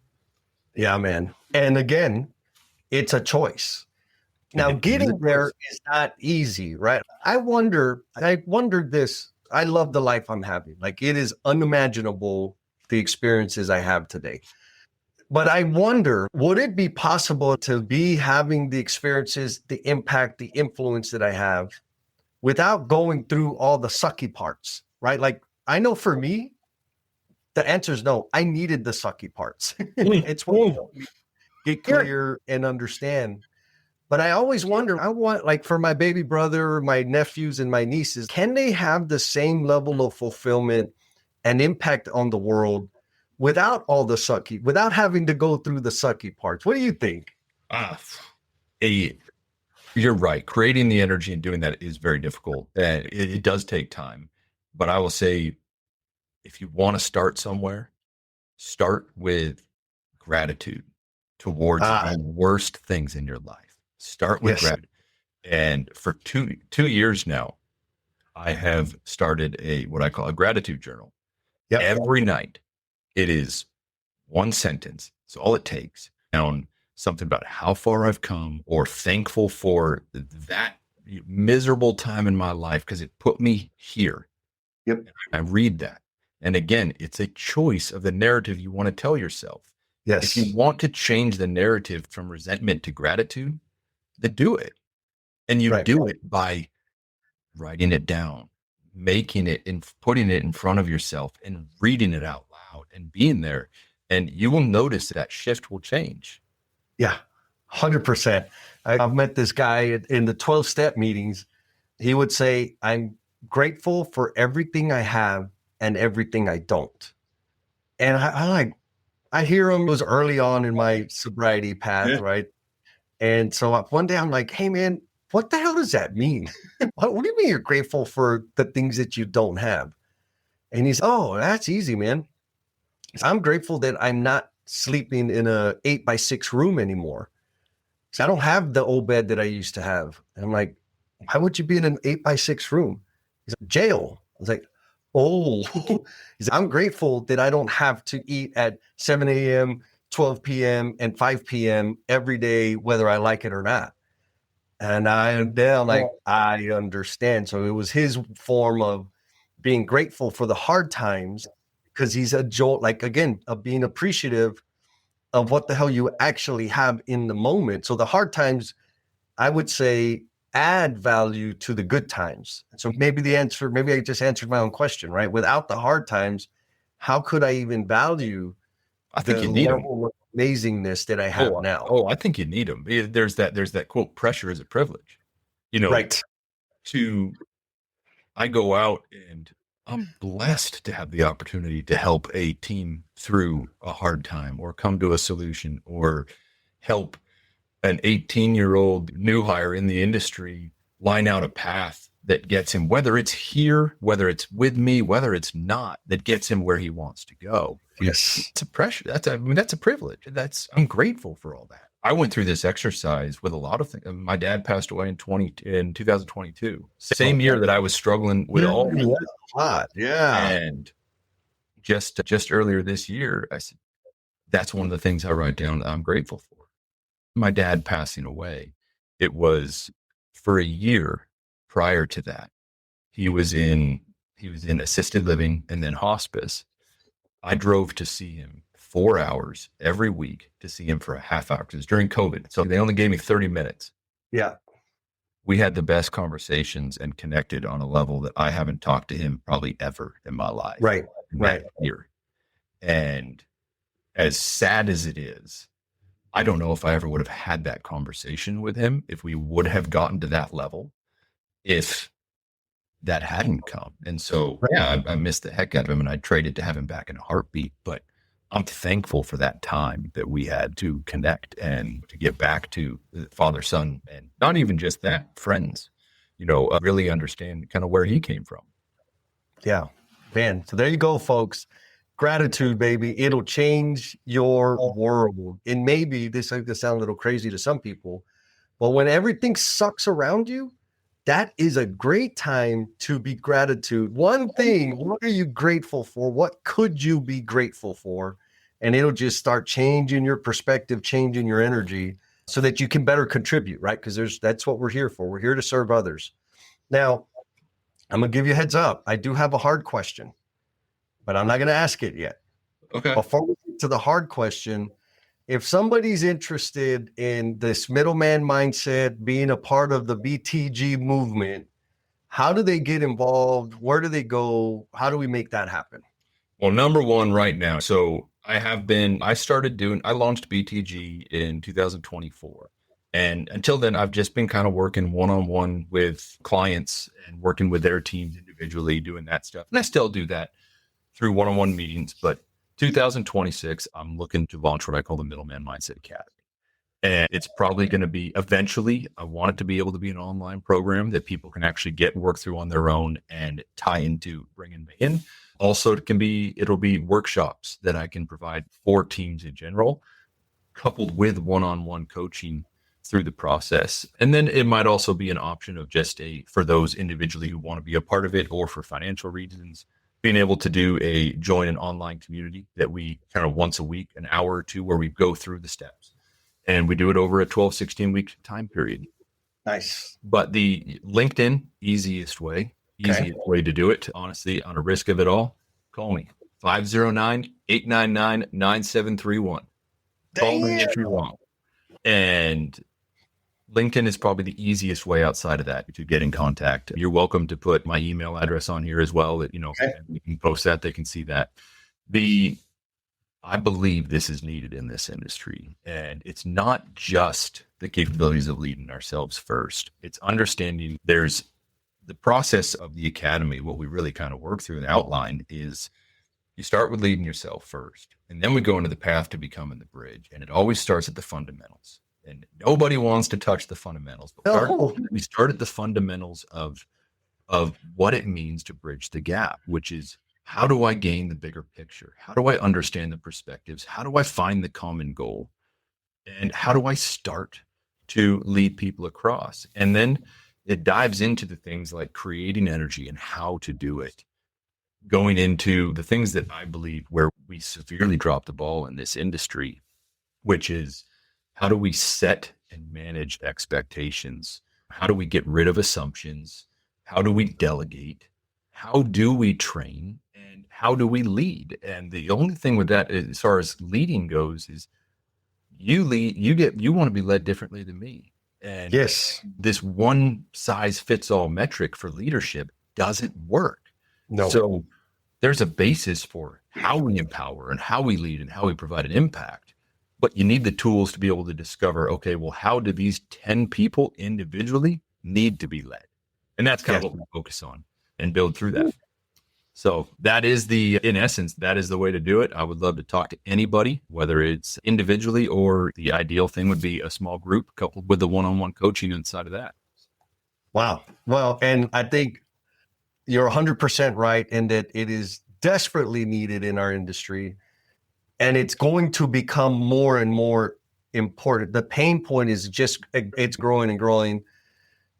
S2: Yeah, man. And again, it's a choice. Now, getting there is not easy, right? I wondered this. I love the life I'm having. Like, it is unimaginable the experiences I have today. But I wonder, would it be possible to be having the experiences, the impact, the influence that I have without going through all the sucky parts, right? Like, I know for me, the answer is no. I needed the sucky parts. It's what helped me get clear and understand. But I always wonder, I want, like, for my baby brother, my nephews, and my nieces, can they have the same level of fulfillment and impact on the world without all the sucky, without having to go through the sucky parts? What do you think?
S1: You're right. Creating the energy and doing that is very difficult. And it does take time. But I will say, if you want to start somewhere, start with gratitude towards the worst things in your life. Start with gratitude. And for two years now, I have started what I call a gratitude journal.
S2: Yep.
S1: Every night, it is one sentence. It's all it takes. Down something about how far I've come, or thankful for that miserable time in my life because it put me here.
S2: Yep.
S1: I read that. And again, it's a choice of the narrative you want to tell yourself.
S2: Yes.
S1: If you want to change the narrative from resentment to gratitude, then do it. And you do it by writing it down, making it and putting it in front of yourself and reading it out loud and being there. And you will notice that shift will change.
S2: Yeah, 100%. I've met this guy in the 12-step meetings. He would say, I'm grateful for everything I have and everything I don't. And I hear him. It was early on in my sobriety path, right? And so one day I'm like, hey, man, what the hell does that mean? What do you mean you're grateful for the things that you don't have? And he's, oh, that's easy, man. I'm grateful that I'm not sleeping in a 8x6 room anymore. So I don't have the old bed that I used to have. And I'm like, why would you be in an 8x6 room? He's like, jail. I was like, oh, he's like, I'm grateful that I don't have to eat at 7 a.m., 12 p.m., and 5 p.m. every day, whether I like it or not. And I'm like, I understand. So it was his form of being grateful for the hard times, because he's a jolt, like, again, of being appreciative of what the hell you actually have in the moment. So the hard times, I would say, add value to the good times. So maybe I just answered my own question, right? Without the hard times, how could I even value
S1: I think
S2: the
S1: you need them.
S2: level of amazingness that I have now?
S1: Oh, I think you need them. There's that quote, pressure is a privilege.
S2: Right.
S1: I go out and I'm blessed to have the opportunity to help a team through a hard time, or come to a solution, or help an 18-year-old new hire in the industry line out a path that gets him, whether it's here, whether it's with me, whether it's not, that gets him where he wants to go.
S2: Yes.
S1: It's a pressure. That's a privilege. I'm grateful for all that. I went through this exercise with a lot of things. My dad passed away in 2022, same year that I was struggling with
S2: Yeah,
S1: all.
S2: that's a lot. Yeah.
S1: And just earlier this year, I said, that's one of the things I write down that I'm grateful for. My dad passing away, it was for a year prior to that. He was in assisted living and then hospice. I drove to see him 4 hours every week to see him for a half hour because it was during COVID. So they only gave me 30 minutes.
S2: Yeah.
S1: We had the best conversations and connected on a level that I haven't talked to him probably ever in my life.
S2: Right.
S1: In
S2: Right.
S1: that year. And as sad as it is, I don't know if I ever would have had that conversation with him, if we would have gotten to that level, if that hadn't come. And so, yeah, I missed the heck out of him and I'd traded to have him back in a heartbeat. But I'm thankful for that time that we had to connect and to get back to father, son, and not even just that, friends, really understand kind of where he came from.
S2: Yeah, man. So there you go, folks. Gratitude, baby. It'll change your world. And maybe this is going to sound a little crazy to some people, but when everything sucks around you, that is a great time to be gratitude. One thing, what are you grateful for? What could you be grateful for? And it'll just start changing your perspective, changing your energy so that you can better contribute, right? Because that's what we're here for. We're here to serve others. Now, I'm going to give you a heads up. I do have a hard question, but I'm not going to ask it yet.
S1: Okay.
S2: Before we get to the hard question, if somebody's interested in this middleman mindset, being a part of the BTG movement, how do they get involved? Where do they go? How do we make that happen?
S1: Well, number one right now. So I launched BTG in 2024. And until then, I've just been kind of working one-on-one with clients and working with their teams individually, doing that stuff. And I still do that through one-on-one meetings. But 2026, I'm looking to launch what I call the Middleman Mindset Academy. And it's probably going to be eventually, I want it to be able to be an online program that people can actually work through on their own and tie into bringing me in. Also, it'll be workshops that I can provide for teams in general, coupled with one-on-one coaching through the process. And then it might also be an option of for those individually who want to be a part of it or for financial reasons, being able to join an online community that we kind of once a week, an hour or two, where we go through the steps. And we do it over a 12, 16-week time period.
S2: Nice.
S1: But the LinkedIn, easiest way to do it, honestly, on a risk of it all, call me, 509-899-9731. Call me if you want. And LinkedIn is probably the easiest way outside of that to get in contact. You're welcome to put my email address on here as well. That, we can post that. They can see that. I believe this is needed in this industry. And it's not just the capabilities of leading ourselves first. It's understanding there's the process of the academy. What we really kind of work through and outline is you start with leading yourself first. And then we go into the path to becoming the bridge. And it always starts at the fundamentals. And nobody wants to touch the fundamentals. But we start at the fundamentals of what it means to bridge the gap, which is, how do I gain the bigger picture? How do I understand the perspectives? How do I find the common goal? And how do I start to lead people across? And then it dives into the things like creating energy and how to do it, going into the things that I believe where we severely drop the ball in this industry, which is, how do we set and manage expectations? How do we get rid of assumptions? How do we delegate? How do we train? And how do we lead? And the only thing with that, as far as leading goes, is you want to be led differently than me. And
S2: yes,
S1: this one size fits all metric for leadership doesn't work.
S2: No.
S1: So there's a basis for how we empower and how we lead and how we provide an impact. But you need the tools to be able to discover, okay, well, how do these 10 people individually need to be led? And that's kind of what we focus on and build through that. So in essence, that is the way to do it. I would love to talk to anybody, whether it's individually or the ideal thing would be a small group coupled with the one-on-one coaching inside of that.
S2: Wow. Well, and I think you're 100% right in that it is desperately needed in our industry. And it's going to become more and more important. The pain point is just, it's growing and growing,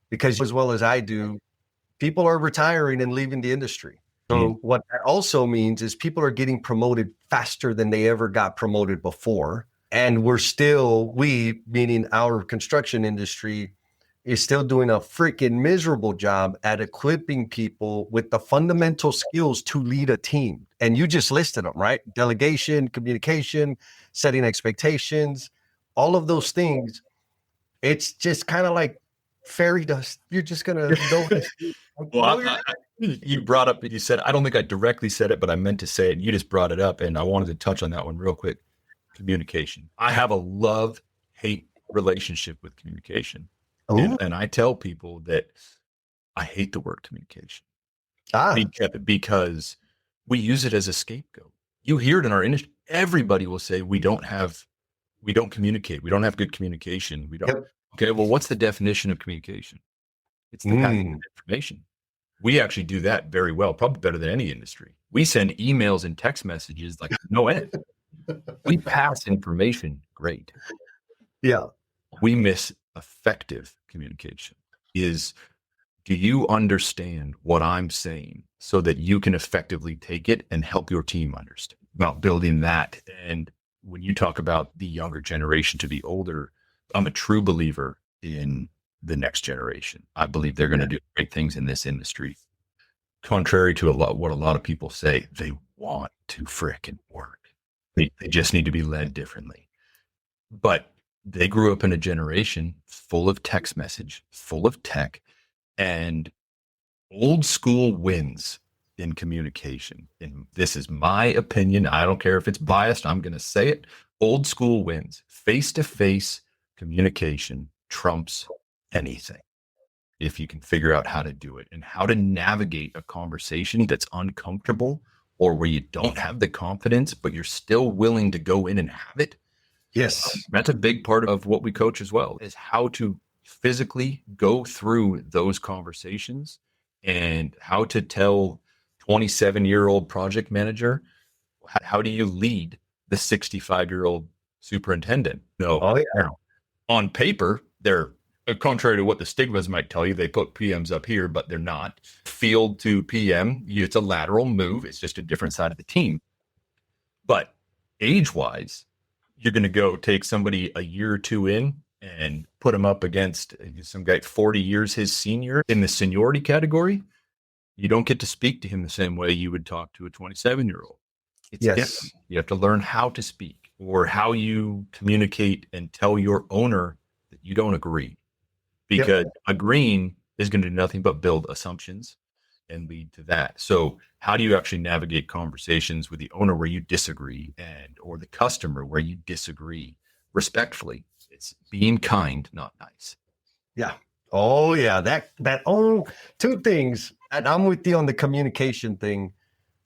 S2: because as well as I do, people are retiring and leaving the industry. So what that also means is people are getting promoted faster than they ever got promoted before. And we, meaning our construction industry, is still doing a freaking miserable job at equipping people with the fundamental skills to lead a team. And you just listed them, right? Delegation, communication, setting expectations, all of those things. It's just kind of like fairy dust. You're just going to know.
S3: Well, you brought up, you said, I don't think I directly said it, but I meant to say it. You just brought it up, and I wanted to touch on that one real quick. Communication. I have a love-hate relationship with communication. And I tell people that I hate the word communication because we use it as a scapegoat. You hear it in our industry. Everybody will say we don't communicate. We don't have good communication. We don't. Yep. Okay. Well, what's the definition of communication? It's the passing of information. We actually do that very well, probably better than any industry. We send emails and text messages like no end. We pass information great.
S2: Yeah.
S3: We miss effective communication. Do you understand what I'm saying so that you can effectively take it and help your team understand? About building that. And when you talk about the younger generation to be older, I'm a true believer in the next generation. I believe they're going to do great things in this industry. Contrary to what a lot of people say, they want to frickin' work. They just need to be led differently. But they grew up in a generation full of text message, full of tech, and old school wins in communication. And this is my opinion. I don't care if it's biased. I'm going to say it. Old school wins. Face-to-face communication trumps anything. If you can figure out how to do it and how to navigate a conversation that's uncomfortable or where you don't have the confidence, but you're still willing to go in and have it.
S2: Yes.
S3: That's a big part of what we coach as well, is how to physically go through those conversations and how to tell 27-year-old project manager, how do you lead the 65-year-old superintendent? On paper, they're contrary to what the stigmas might tell you, they put PMs up here, but they're not. Field to PM, it's a lateral move. It's just a different side of the team. But age-wise, you're going to go take somebody a year or two in and put them up against some guy 40 years his senior in the seniority category. You don't get to speak to him the same way you would talk to a 27-year-old. It's different. You have to learn how to speak or how you communicate and tell your owner that you don't agree. Because agreeing is going to do nothing but build assumptions and lead to that. So how do you actually navigate conversations with the owner where you disagree or the customer where you disagree respectfully? It's being kind, not nice.
S2: Yeah. Oh yeah. Two things. And I'm with you on the communication thing.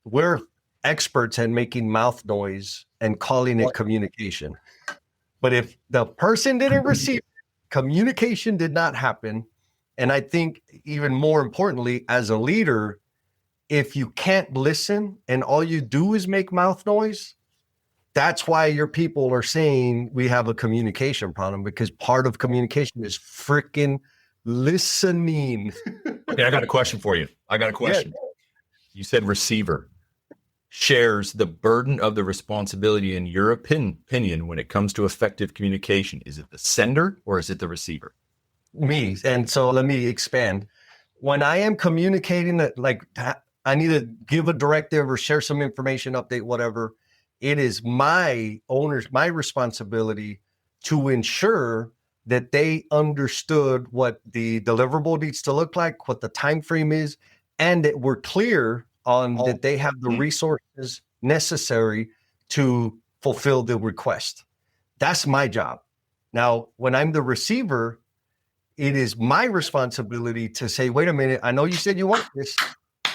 S2: We're experts at making mouth noise and calling it communication. But if the person didn't receive communication did not happen. And I think even more importantly, as a leader, if you can't listen and all you do is make mouth noise, that's why your people are saying we have a communication problem, because part of communication is freaking listening.
S3: Okay, I got a question for you. Yeah. You said receiver shares the burden of the responsibility in your opinion when it comes to effective communication. Is it the sender or is it the receiver?
S2: Me. And so let me expand. When I am communicating that, like I need to give a directive or share some information, update, whatever, it is my responsibility to ensure that they understood what the deliverable needs to look like, what the time frame is, and that we're clear on that they have the resources necessary to fulfill the request. That's my job. Now, when I'm the receiver, it is my responsibility to say, wait a minute, I know you said you want this.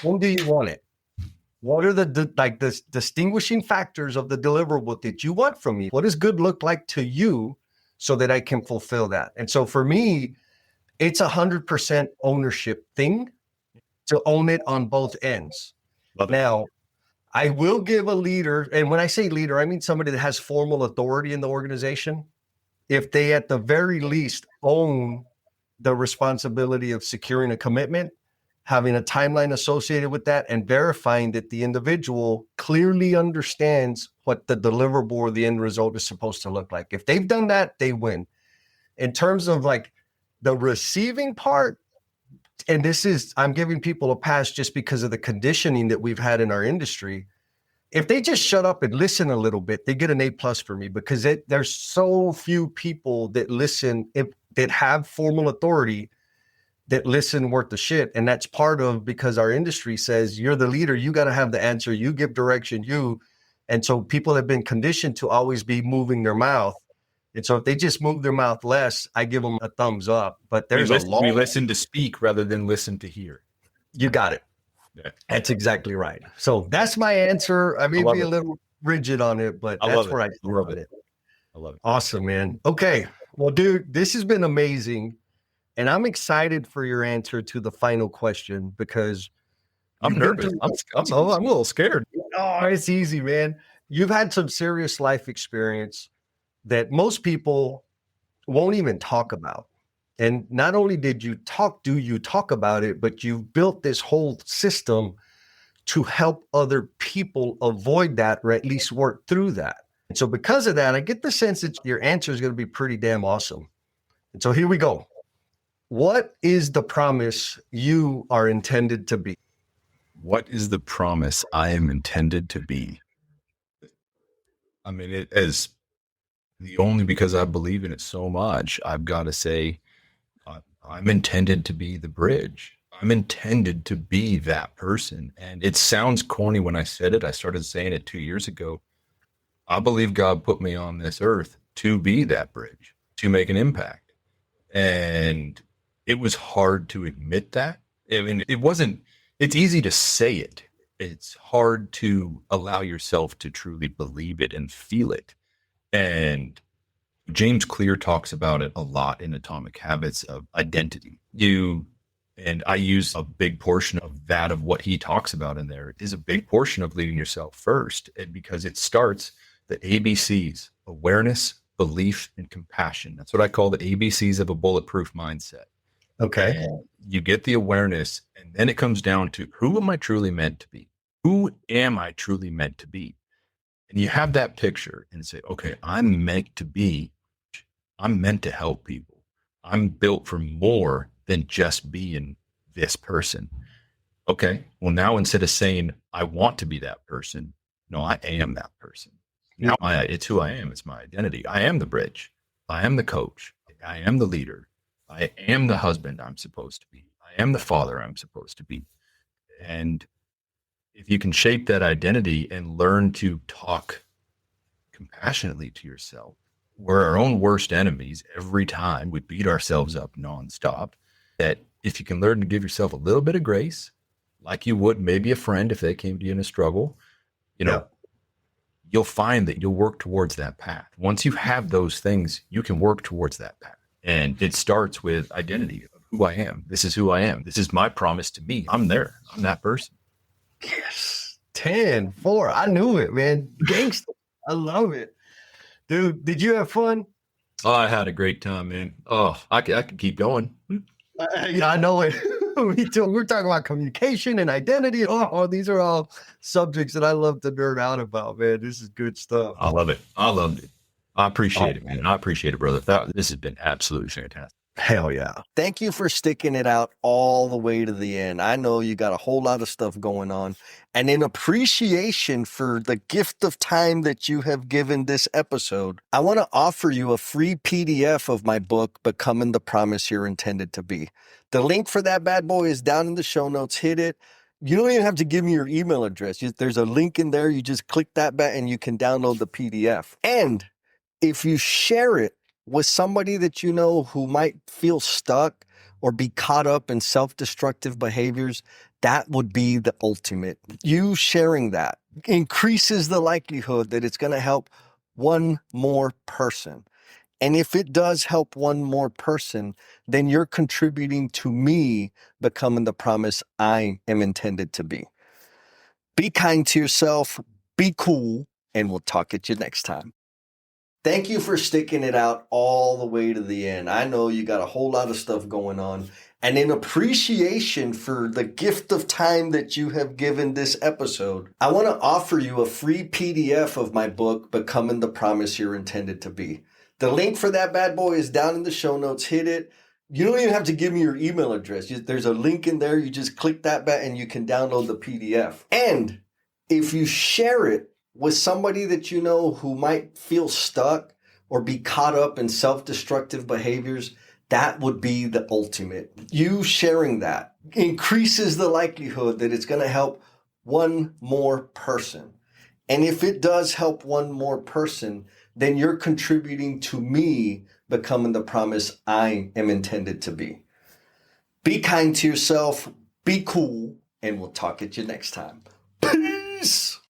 S2: When do you want it? What are the distinguishing factors of the deliverable that you want from me? What does good look like to you so that I can fulfill that? And so for me, it's 100% ownership thing to own it on both ends. Now, I will give a leader, and when I say leader, I mean somebody that has formal authority in the organization. if they at the very least own the responsibility of securing a commitment, having a timeline associated with that, and verifying that the individual clearly understands what the deliverable or the end result is supposed to look like. If they've done that, they win. In terms of like the receiving part, and this is, I'm giving people a pass just because of the conditioning that we've had in our industry. If they just shut up and listen a little bit, they get an A+ for me, because there's so few people that listen, that have formal authority, that listen worth the shit. And that's part of, because our industry says you're the leader, you got to have the answer, you give direction, and so people have been conditioned to always be moving their mouth. And so if they just move their mouth less, I give them a thumbs up. But there's
S3: we listen to speak rather than listen to hear.
S2: You got it.
S3: Yeah.
S2: That's exactly right. So that's my answer. I may be a little rigid on it, but that's where I love it.
S3: I love it.
S2: Awesome, man. Okay. Well, dude, this has been amazing. And I'm excited for your answer to the final question, because
S3: I'm nervous. I'm a little scared.
S2: Oh, it's easy, man. You've had some serious life experience that most people won't even talk about. And not only do you talk about it, but you've built this whole system to help other people avoid that, or at least work through that. And so because of that, I get the sense that your answer is going to be pretty damn awesome. And so here we go. What is the promise you are intended to be?
S1: What is the promise I am intended to be? I mean, it as the only, because I believe in it so much, I've got to say, I'm intended to be the bridge. I'm intended to be that person. And it sounds corny when I said it. I started saying it 2 years ago. I believe God put me on this earth to be that bridge, to make an impact. And it was hard to admit that. I mean, it's easy to say it. It's hard to allow yourself to truly believe it and feel it. And James Clear talks about it a lot in Atomic Habits of identity. And I use a big portion of that, of what he talks about in there is a big portion of leading yourself first. And because it starts the ABCs: awareness, belief, and compassion. That's what I call the ABCs of a bulletproof mindset.
S2: Okay.
S1: And you get the awareness, and then it comes down to, who am I truly meant to be? Who am I truly meant to be? And you have that picture and say, okay, I'm meant to help people. I'm built for more than just being this person. Okay, well, now instead of saying, I want to be that person, no, I am that person. Now it's who I am. It's my identity. I am the bridge. I am the coach. I am the leader. I am the husband I'm supposed to be. I am the father I'm supposed to be. And if you can shape that identity and learn to talk compassionately to yourself, we're our own worst enemies every time. We beat ourselves up nonstop. That if you can learn to give yourself a little bit of grace, like you would maybe a friend if they came to you in a struggle, you'll find that you'll work towards that path. Once you have those things, you can work towards that path. And it starts with identity of who I am. This is who I am. This is my promise to me. I'm there. I'm that person.
S2: Yes. 10-4. I knew it, man. Gangster. I love it. Dude, did you have fun?
S3: Oh, I had a great time, man. Oh, I could keep going.
S2: Yeah, I know it. Me too. We're talking about communication and identity. Oh, these are all subjects that I love to nerd out about, man. This is good stuff.
S3: I love it. I loved it. I appreciate it, man. I appreciate it, brother. This has been absolutely fantastic.
S2: Hell yeah.
S4: Thank you for sticking it out all the way to the end. I know you got a whole lot of stuff going on. And in appreciation for the gift of time that you have given this episode, I want to offer you a free PDF of my book, Becoming the Promise You're Intended to Be. The link for that bad boy is down in the show notes. Hit it. You don't even have to give me your email address. There's a link in there. You just click that button and you can download the PDF. And if you share it with somebody that you know who might feel stuck or be caught up in self-destructive behaviors, that would be the ultimate. You sharing that increases the likelihood that it's going to help one more person. And if it does help one more person, then you're contributing to me becoming the promise I am intended to be. Be kind to yourself, be cool, and we'll talk at you next time. Thank you for sticking it out all the way to the end. I know you got a whole lot of stuff going on. And in appreciation for the gift of time that you have given this episode, I want to offer you a free PDF of my book, Becoming the Promise You're Intended to Be. The link for that bad boy is down in the show notes. Hit it. You don't even have to give me your email address. There's a link in there. You just click that button and you can download the PDF. And if you share it with somebody that you know who might feel stuck or be caught up in self-destructive behaviors, that would be the ultimate. You sharing that increases the likelihood that it's going to help one more person. And if it does help one more person, then you're contributing to me becoming the promise I am intended to be. Be kind to yourself, be cool, and we'll talk at you next time. Peace!